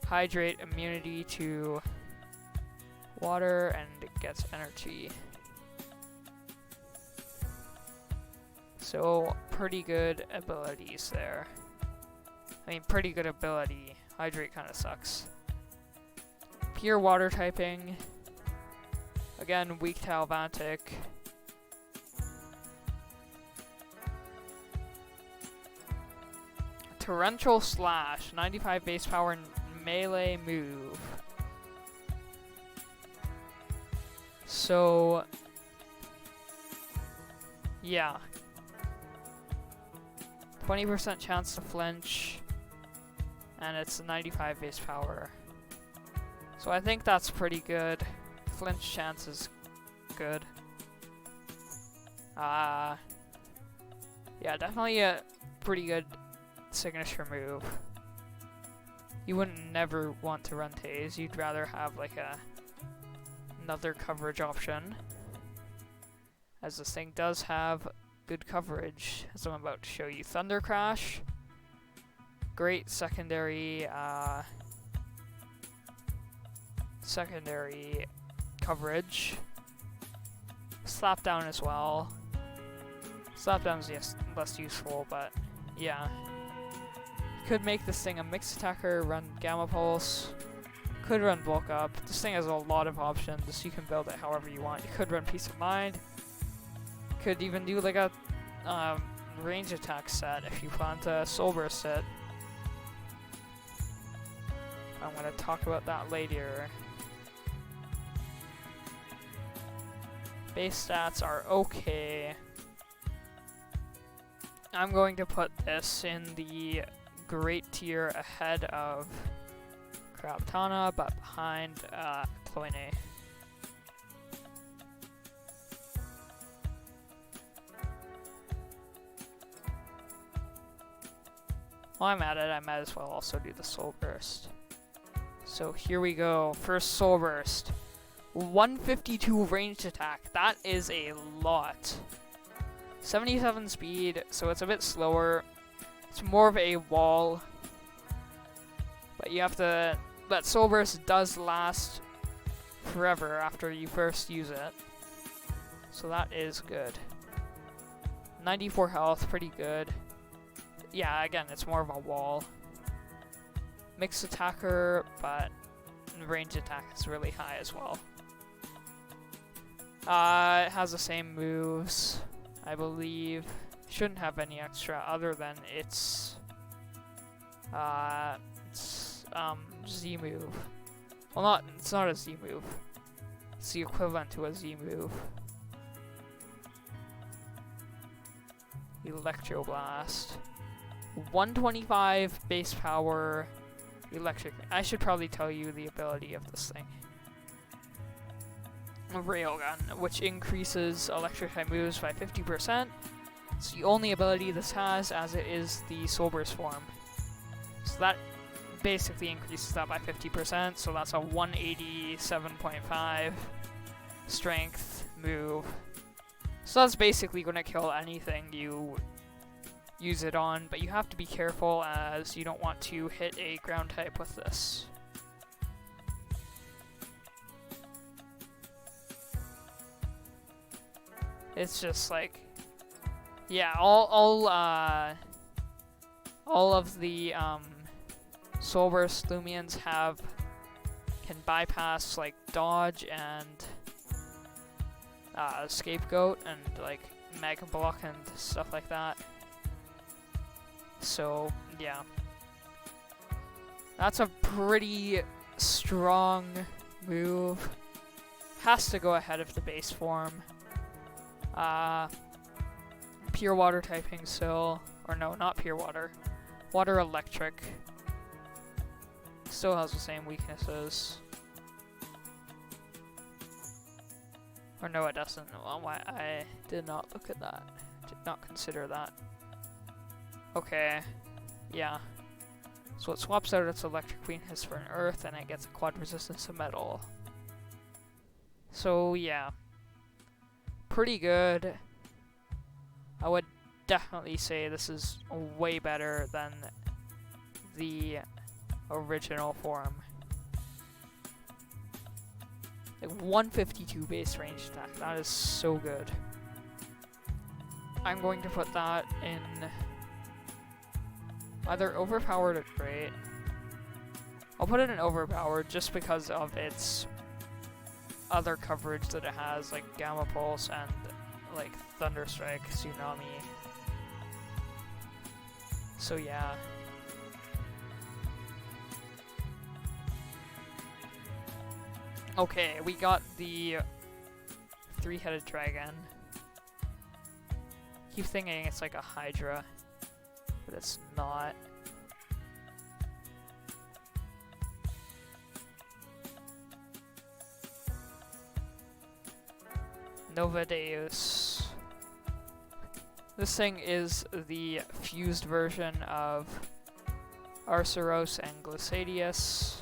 Speaker 1: Hydrate immunity to water, and it gets energy. So pretty good abilities there. I mean, pretty good ability. Hydrate kind of sucks. Pure water typing. Again, weak to Alvantic. Torrential Slash, 95 base power and melee move. So, yeah. 20% chance to flinch, and it's 95 base power. So I think that's pretty good. Flinch chance is good. Yeah, definitely a pretty good signature move. You wouldn't never want to run Tase. You'd rather have like another coverage option, as this thing does have good coverage, as I'm about to show you. Thunder Crash, great secondary coverage. Slapdown as well. Slapdown's less useful, but yeah. Could make this thing a mixed attacker, run Gamma Pulse, could run Bulk Up. This thing has a lot of options. You can build it however you want. You could run Peace of Mind. Could even do like a range attack set if you plan to soulburst it. I'm going to talk about that later. Base stats are okay. I'm going to put this in the great tier ahead of Krabtana, but behind Cloyne. While I'm at it, I might as well also do the Soul Burst. So here we go. First Soul Burst. 152 ranged attack. That is a lot. 77 speed, so it's a bit slower. It's more of a wall. But you have to... That Soul Burst does last forever after you first use it. So that is good. 94 health, pretty good. Yeah, again, it's more of a wall. Mixed attacker, but range attack is really high as well. It has the same moves, I believe. Shouldn't have any extra other than its Z move. Well, it's not a Z move. It's the equivalent to a Z move. Electroblast. 125 base power, electric. I should probably tell you the ability of this thing. Railgun, which increases electric type moves by 50%. It's the only ability this has, as it is the Soul Burst form. So that basically increases that by 50%, so that's a 187.5 strength move. So that's basically going to kill anything you use it on, but you have to be careful as you don't want to hit a ground type with this. It's just like, yeah, all of the Soul Burst Loomians can bypass like dodge and scapegoat and like Mega Block and stuff like that. So yeah, that's a pretty strong move. Has to go ahead of the base form. Pure water typing still, or no, not pure water. Water Electric. Still has the same weaknesses. Or no, it doesn't. Well, I did not look at that. Did not consider that. Okay. Yeah. So it swaps out its electric weakness for an earth, and it gets a quad resistance to metal. So yeah. Pretty good. I would definitely say this is way better than the original form. Like 152 base range attack. That is so good. I'm going to put that in either overpowered or great. I'll put it in overpowered just because of its other coverage that it has, like Gamma Pulse and like Thunderstrike, Tsunami. So yeah. Okay, we got the three-headed dragon. Keep thinking it's like a Hydra, but it's not. Nova Deus. This thing is the fused version of Arceros and Glisadius.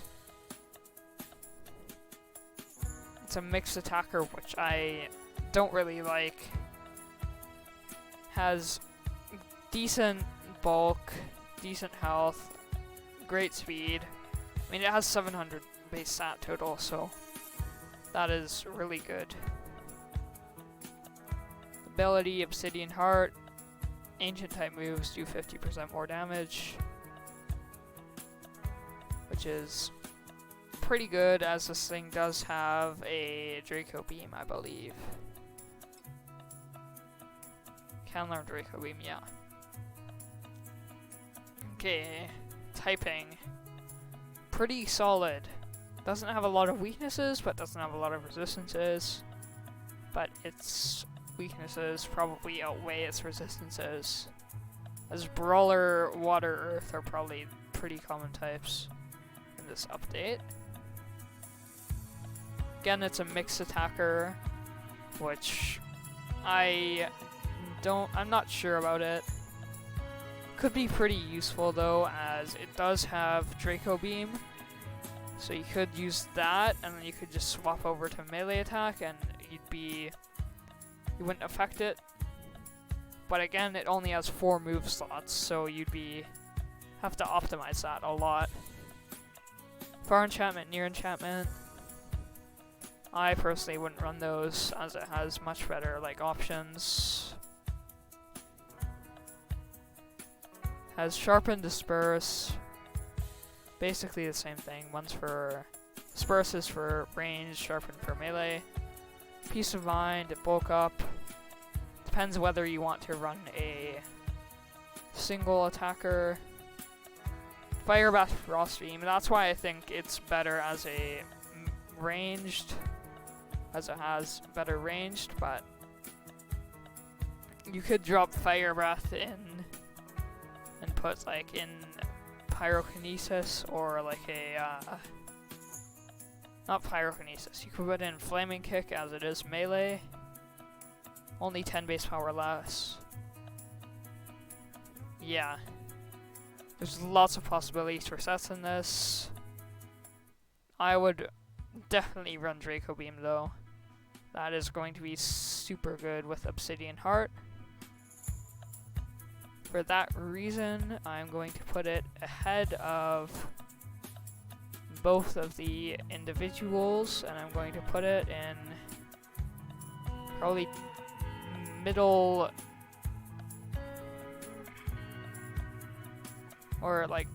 Speaker 1: It's a mixed attacker, which I don't really like. Has decent bulk, decent health, great speed. I mean, it has 700 base stat total, so that is really good. Ability, Obsidian Heart. Ancient type moves do 50% more damage, which is pretty good, as this thing does have a Draco Beam, I believe. Can learn Draco Beam, yeah. Okay, typing. Pretty solid. Doesn't have a lot of weaknesses, but doesn't have a lot of resistances. But its weaknesses probably outweigh its resistances, as Brawler, Water, Earth are probably pretty common types in this update. Again, it's a mixed attacker, which I'm not sure about it. Could be pretty useful though, as it does have Draco Beam, so you could use that, and then you could just swap over to melee attack, and you wouldn't affect it. But again, it only has 4 move slots, so you'd have to optimize that a lot. Far enchantment, near enchantment. I personally wouldn't run those, as it has much better like options. Has sharpen, disperse. Basically the same thing. One's for disperse is for range, sharpen for melee. Peace of mind, bulk up. Depends whether you want to run a single attacker. Fire Bath, Frost Beam. That's why I think it's better as a ranged, as it has better ranged, but you could drop Fire Breath in and put like in Pyrokinesis, or like a not Pyrokinesis, you could put in Flaming Kick, as it is melee, only 10 base power less. Yeah, there's lots of possibilities for sets in this. I would definitely run Draco Beam though. That is going to be super good with Obsidian Heart. For that reason, I'm going to put it ahead of both of the individuals, and I'm going to put it in probably middle, or like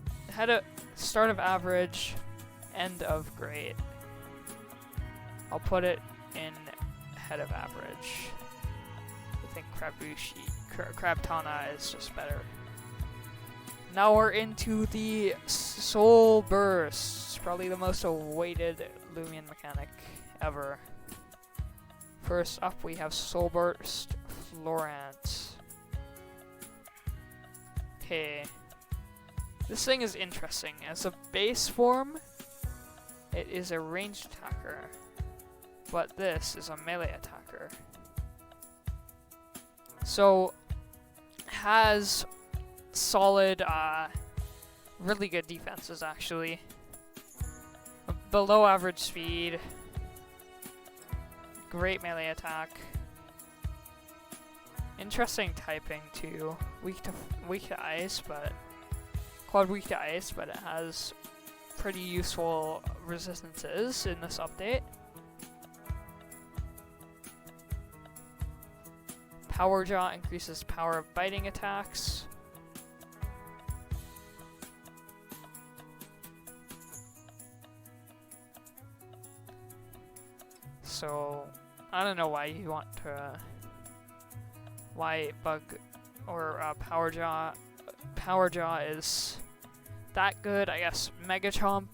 Speaker 1: start of average, end of great. I'll put it in head of average. I think Crabtana is just better. Now we're into the soulbursts, probably the most awaited Loomian mechanic ever. First up, we have Soulburst Florant. Okay. This thing is interesting. As a base form, it is a ranged attacker, but this is a melee attacker. So, has solid, really good defenses actually. Below average speed, great melee attack. Interesting typing too. Weak to ice, but called weak to ice, but it has pretty useful resistances in this update. Power Jaw increases power of biting attacks. So, I don't know why you want to... why Bug or Power Jaw is that good. I guess Mega Chomp,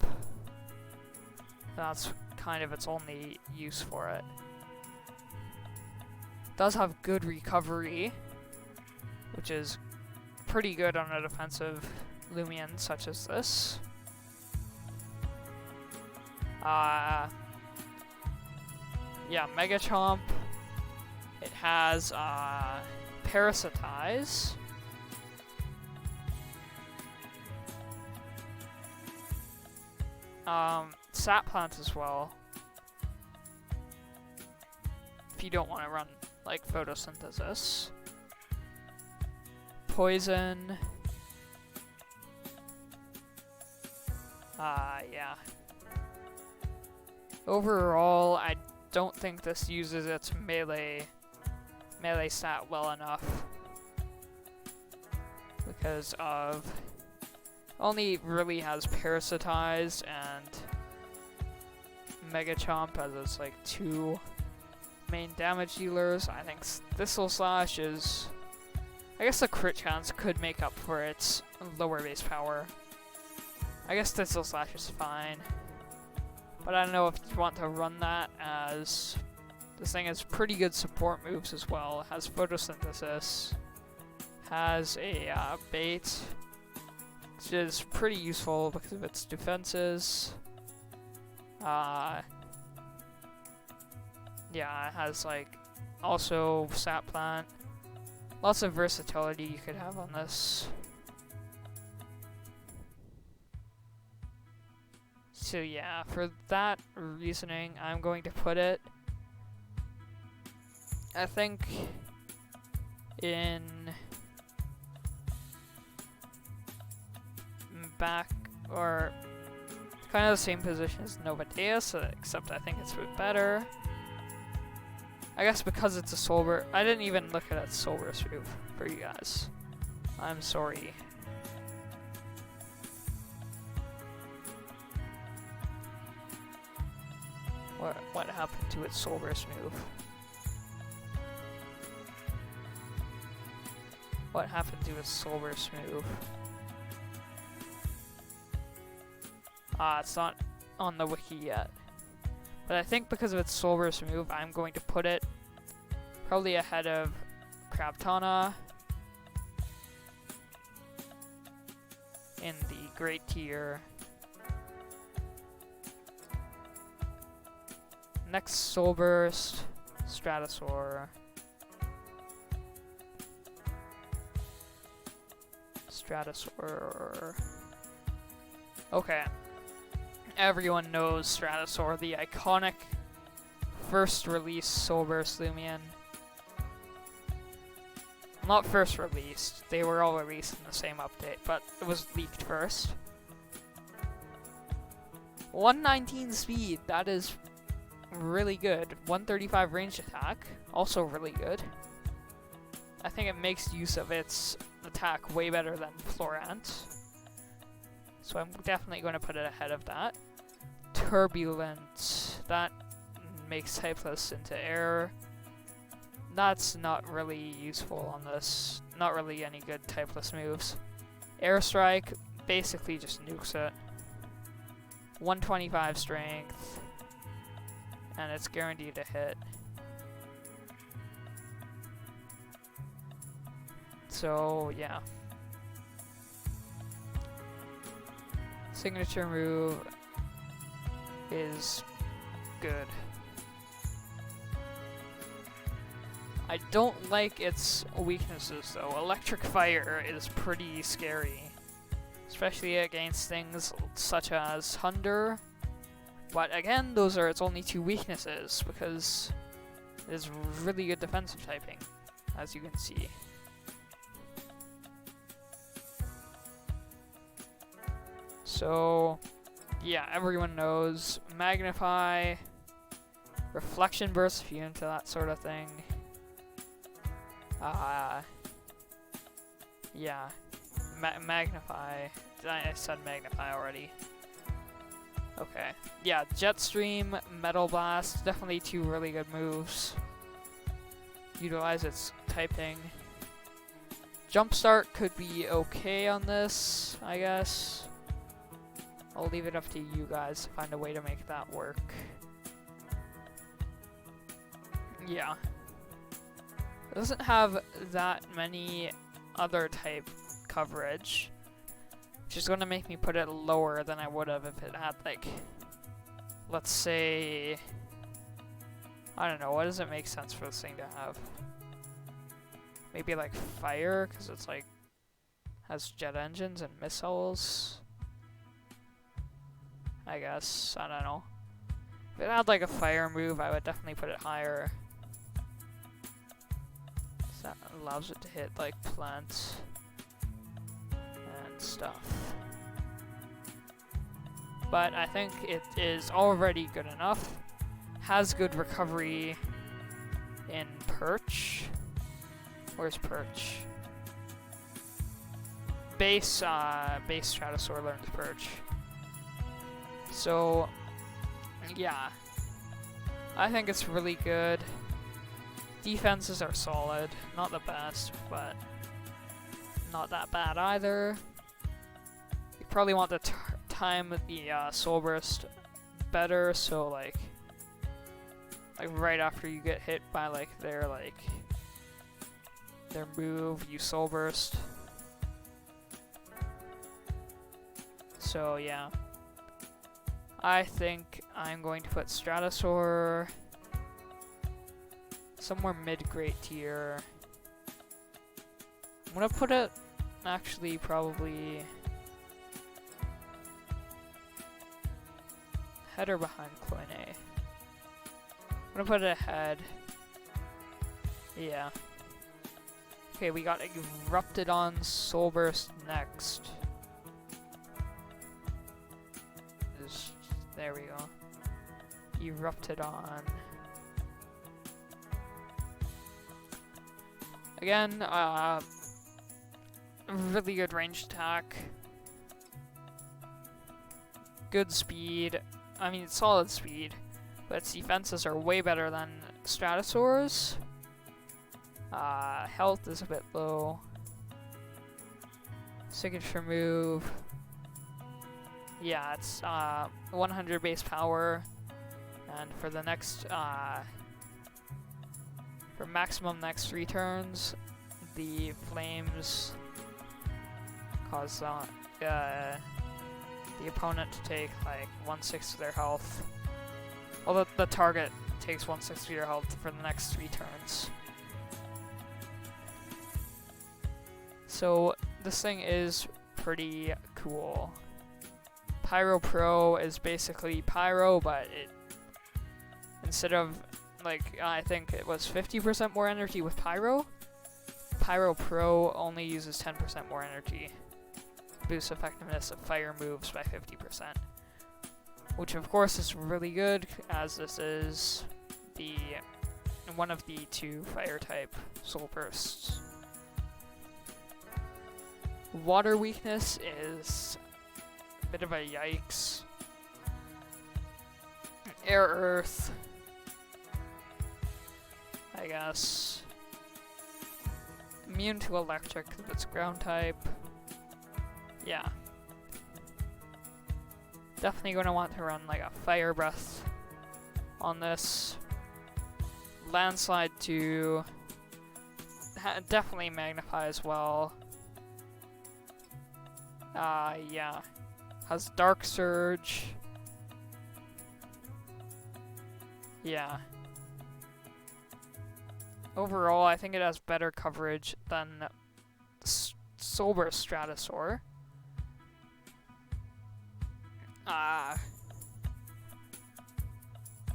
Speaker 1: that's kind of its only use for it. Does have good recovery, which is pretty good on a defensive Loomian such as this. Yeah, Mega Chomp. It has Parasitize. Sap Plant as well. If you don't want to run like photosynthesis. Poison. Yeah. Overall, I don't think this uses its melee stat well enough because of only really has Parasitize and Mega Chomp as its like two main damage dealers. I think Thistle Slash is, I guess the crit chance could make up for its lower base power. I guess Thistle Slash is fine, but I don't know if you want to run that, as this thing has pretty good support moves as well. It has Photosynthesis, has a bait, which is pretty useful because of its defenses. Yeah, it has like also Sap Plant. Lots of versatility you could have on this. So yeah, for that reasoning, I'm going to put it, I think, in back, or kind of the same position as Novadeus, except I think it's a bit better. I guess because it's a Soulburst. I didn't even look at its Soulburst move for you guys. I'm sorry. What happened to its Soulburst move? What happened to its Soulburst move? It's not on the wiki yet. But I think because of its Soulburst move, I'm going to put it probably ahead of Crabtana in the Great Tier. Next, Soulburst, Stratosaur. Okay. Everyone knows Stratosaur, the iconic first release Soulburst Loomian. Not first released, they were all released in the same update, but it was leaked first. 119 speed, that is really good. 135 ranged attack, also really good. I think it makes use of its attack way better than Florant. So I'm definitely going to put it ahead of that. Turbulent, that makes Typhus into air. That's not really useful on this. Not really any good Typhus moves. Airstrike basically just nukes it. 125 strength. And it's guaranteed to hit. So, yeah. Signature move is good. I don't like its weaknesses though. Electric fire is pretty scary, especially against things such as thunder. But again, those are its only two weaknesses because it is really good defensive typing, as you can see. So, yeah, everyone knows Magnify, Reflection Burst if you're into that sort of thing. Yeah, Magnify. I said Magnify already. Okay. Yeah, Jetstream, Metal Blast, definitely two really good moves. Utilize its typing. Jumpstart could be okay on this, I guess. I'll leave it up to you guys to find a way to make that work. Yeah. It doesn't have that many other type coverage, which is going to make me put it lower than I would have if it had, like, let's say, I don't know, what does it make sense for this thing to have? Maybe like fire, because it's like, has jet engines and missiles, I guess, I don't know. If it had like a fire move, I would definitely put it higher. That allows it to hit like plants and stuff. But I think it is already good enough. Has good recovery in Perch. Where's Perch? Base Stratosaur learns Perch. So, yeah. I think it's really good. Defenses are solid. Not the best, but not that bad either. You probably want to time the soulburst better, so like right after you get hit by their move, you soulburst. So yeah. I think I'm going to put Stratosaur somewhere mid-grade tier. I'm gonna put it actually probably head or behind Cloyne. I'm gonna put it ahead. Yeah. Okay, we got Eruptidon Soulburst next. There we go. Eruptidon. Again, really good range attack. Good speed. I mean, it's solid speed, but its defenses are way better than Stratosaur's. Health is a bit low. Signature move. Yeah, it's 100 base power, and for the next for maximum next 3 turns, the flames cause the opponent to take like 1/6 of their health. Well, the target takes 1/6 of your health for the next 3 turns. So this thing is pretty cool. Pyro Pro is basically Pyro, but it, instead of I think it was 50% more energy with Pyro, Pyro Pro only uses 10% more energy. Boosts effectiveness of fire moves by 50%. Which of course is really good, as this is one of the 2 fire type soulbursts. Water weakness is a bit of a yikes. Air Earth, I guess. Immune to electric, that's ground type. Yeah. Definitely gonna want to run like a fire breath on this. Landslide 2. Definitely magnify as well. Yeah. Has Dark Surge. Yeah. Overall, I think it has better coverage than Soulburst Stratosaur.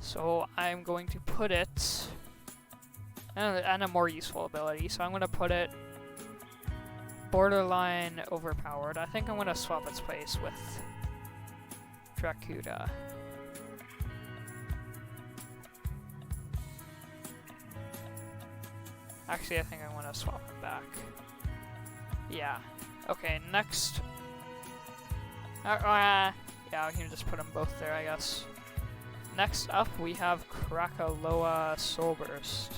Speaker 1: So I'm going to put it, and a more useful ability, so I'm going to put it borderline overpowered. I think I'm going to swap its place with Dracuda. Actually, I think I want to swap it back. Yeah. Okay, next. Yeah, we can just put them both there, I guess. Next up, we have Krakaloa Soulburst.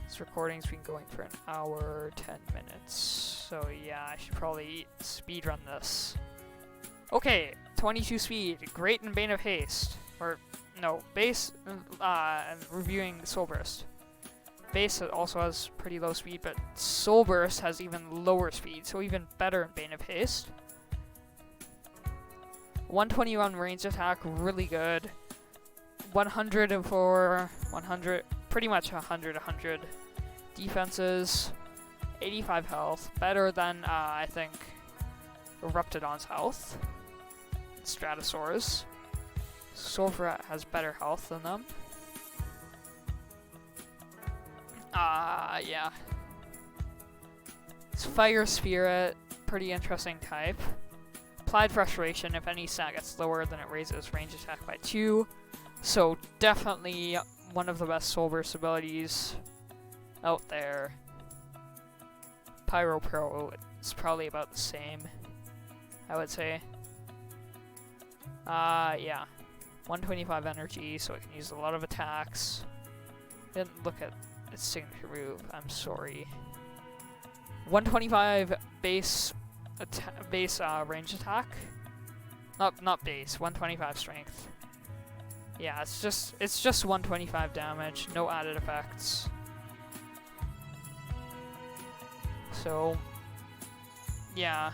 Speaker 1: This recording's been going for an hour, 10 minutes. So yeah, I should probably speedrun this. Okay, 22 speed, Great and Bane of Haste. Or, no, base, reviewing Soulburst. Base also has pretty low speed, but Soulburst has even lower speed, so even better in Bane of Haste. 121 range attack, really good. 100 for 100, pretty much 100 defenses. 85 health, better than, I think, Eruptodon's health. Stratosaurus. Solverat has better health than them. Yeah. It's Fire Spirit, pretty interesting type. Applied Frustration, if any stat gets lower, then it raises range attack by 2. So definitely one of the best Soulburst abilities out there. Pyro Pro is probably about the same, I would say. Yeah. 125 energy, so it can use a lot of attacks. Didn't look at its signature move, I'm sorry. 125 base range attack. Not base, 125 strength. Yeah, it's just 125 damage, no added effects. So yeah.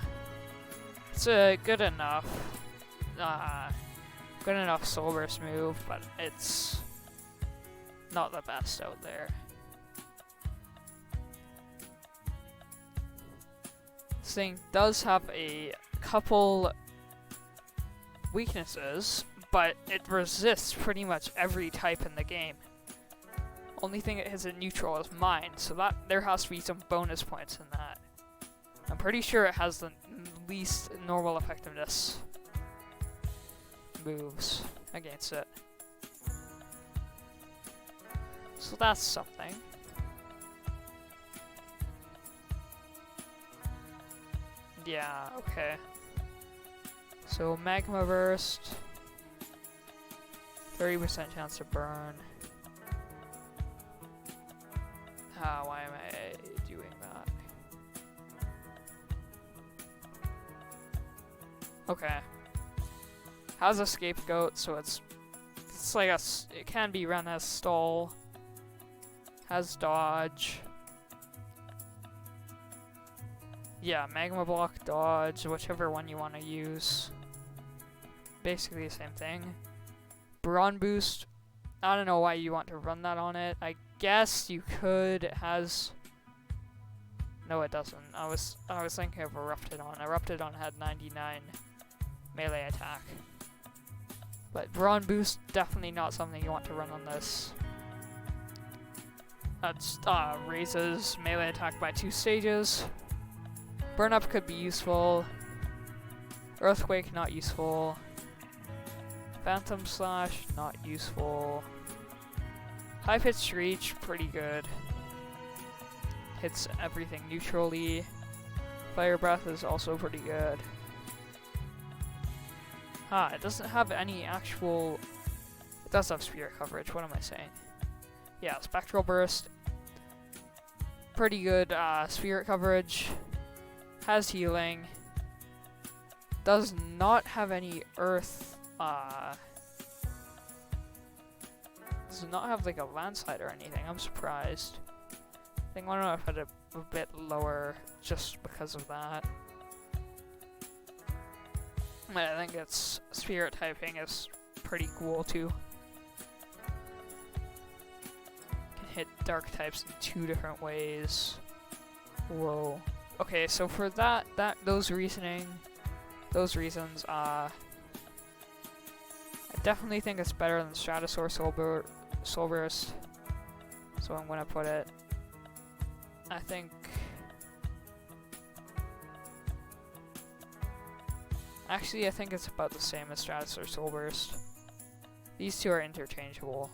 Speaker 1: It's a good enough Soulburst move, but it's not the best out there. This thing does have a couple weaknesses, but it resists pretty much every type in the game. Only thing it isn't neutral is mine, so that there has to be some bonus points in that. I'm pretty sure it has the least normal effectiveness moves against it. So that's something. Yeah, okay. So Magma Burst, 30% chance to burn. Why am I doing that? Okay. Has a scapegoat, so it's like it can be run as stall. Has dodge. Yeah, magma block, dodge, whichever one you want to use. Basically the same thing. Brawn boost. I don't know why you want to run that on it. I guess you could. It has. No, it doesn't. I was thinking of Eruptodon. Eruptodon had 99 melee attack. But Brawn boost, definitely not something you want to run on this. That's raises melee attack by 2 stages. Burn up could be useful. Earthquake, not useful. Phantom Slash, not useful. High Pitched Reach, pretty good. Hits everything neutrally. Fire Breath is also pretty good. It doesn't have any actual... It does have Spirit coverage, what am I saying? Yeah, Spectral Burst. Pretty good Spirit coverage. Has healing. Does not have any Earth... does not have like a landslide or anything. I'm surprised. I think I don't know if I had a bit lower just because of that. I think its spirit typing is pretty cool too. Can hit dark types in 2 different ways. Whoa. Okay, so for those reasons, I definitely think it's better than Stratosaur Soulburst. So I'm gonna put it. I think. Actually, I think it's about the same as Stratosaur Soulburst. These two are interchangeable.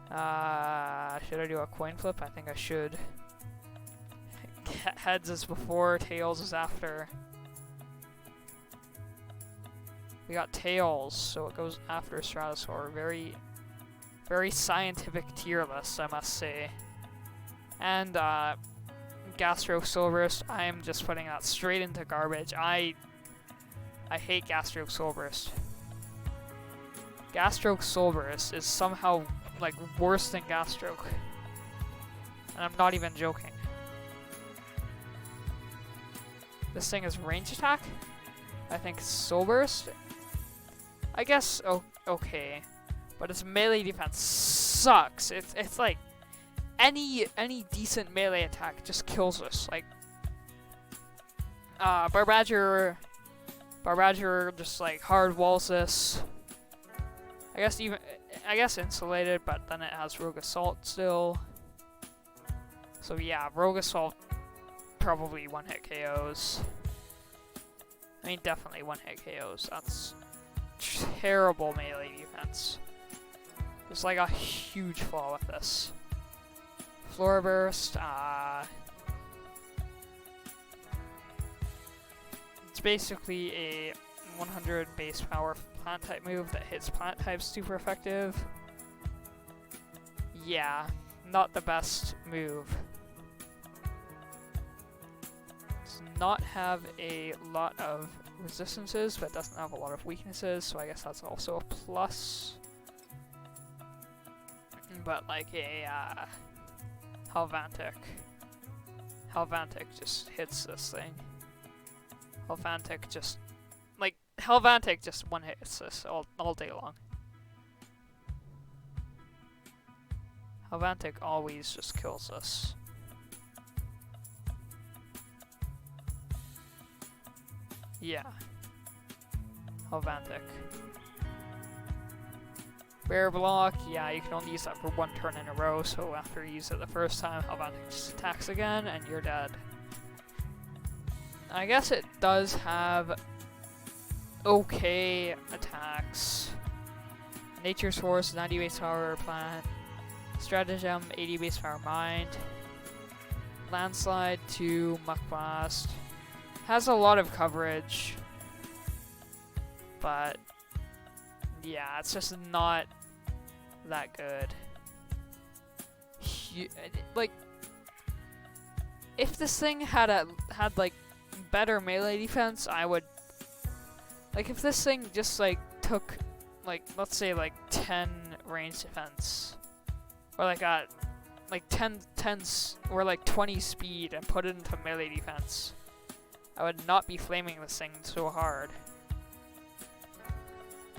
Speaker 1: Should I do a coin flip? I think I should. Heads is before, tails is after. We got tails, so it goes after Stratosaur. Very, scientific tier list, I must say. And Gastro Soulburst, I am just putting that straight into garbage. I hate Gastro Soulburst. Gastro Soulburst is somehow like worse than Gastroke, and I'm not even joking. This thing is range attack. I think Soulburst. I guess okay, but its melee defense sucks. It's like any decent melee attack just kills us. Like Barbadger just like hard walls this. I guess insulated, but then it has Rogue Assault still. So yeah, Rogue Assault probably one-hit KOs. I mean, definitely one-hit KOs. That's terrible melee defense. There's like a huge flaw with this. Flora Burst, it's basically a 100 base power plant type move that hits plant types super effective. Yeah, not the best move. Does not have a lot of resistances, but doesn't have a lot of weaknesses, so I guess that's also a plus. But like a Halvantic just hits this thing. Halvantic just one hits this all day long. Halvantic always just kills us. Yeah. Halvantic. Bear block, yeah, you can only use that for 1 turn in a row, so after you use it the first time, Halvantic just attacks again, and you're dead. I guess it does have okay attacks. Nature's Force, 90 base power plant. Stratagem, 80 base power mind. Landslide, 2, Muck Blast. Has a lot of coverage, but yeah, it's just not that good. Like, if this thing had like better melee defense, I would. Like, if this thing just like took like, let's say like 10 range defense, or like 10 or like 20 speed and put it into melee defense, I would not be flaming this thing so hard.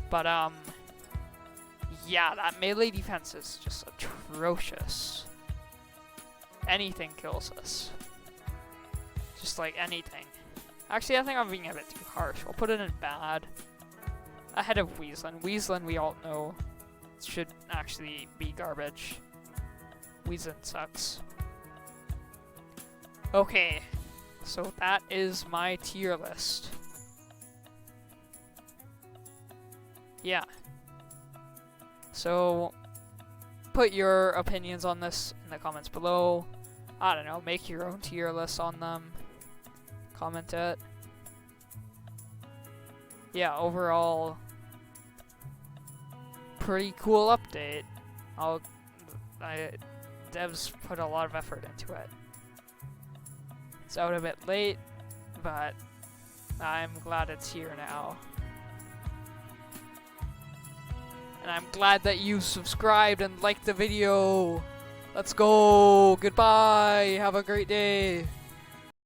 Speaker 1: But yeah, that melee defense is just atrocious. Anything kills us. Just like anything. Actually, I think I'm being a bit too harsh. I'll put it in bad. Ahead of Weaslin. Weaslin, we all know, should actually be garbage. Weaslin sucks. Okay, so that is my tier list. Yeah. So, put your opinions on this in the comments below. I don't know, make your own tier list on them. Comment it. Yeah, overall, pretty cool update. Devs put a lot of effort into it. It's out a bit late, but I'm glad it's here now. And I'm glad that you subscribed and liked the video. Let's go. Goodbye. Have a great day.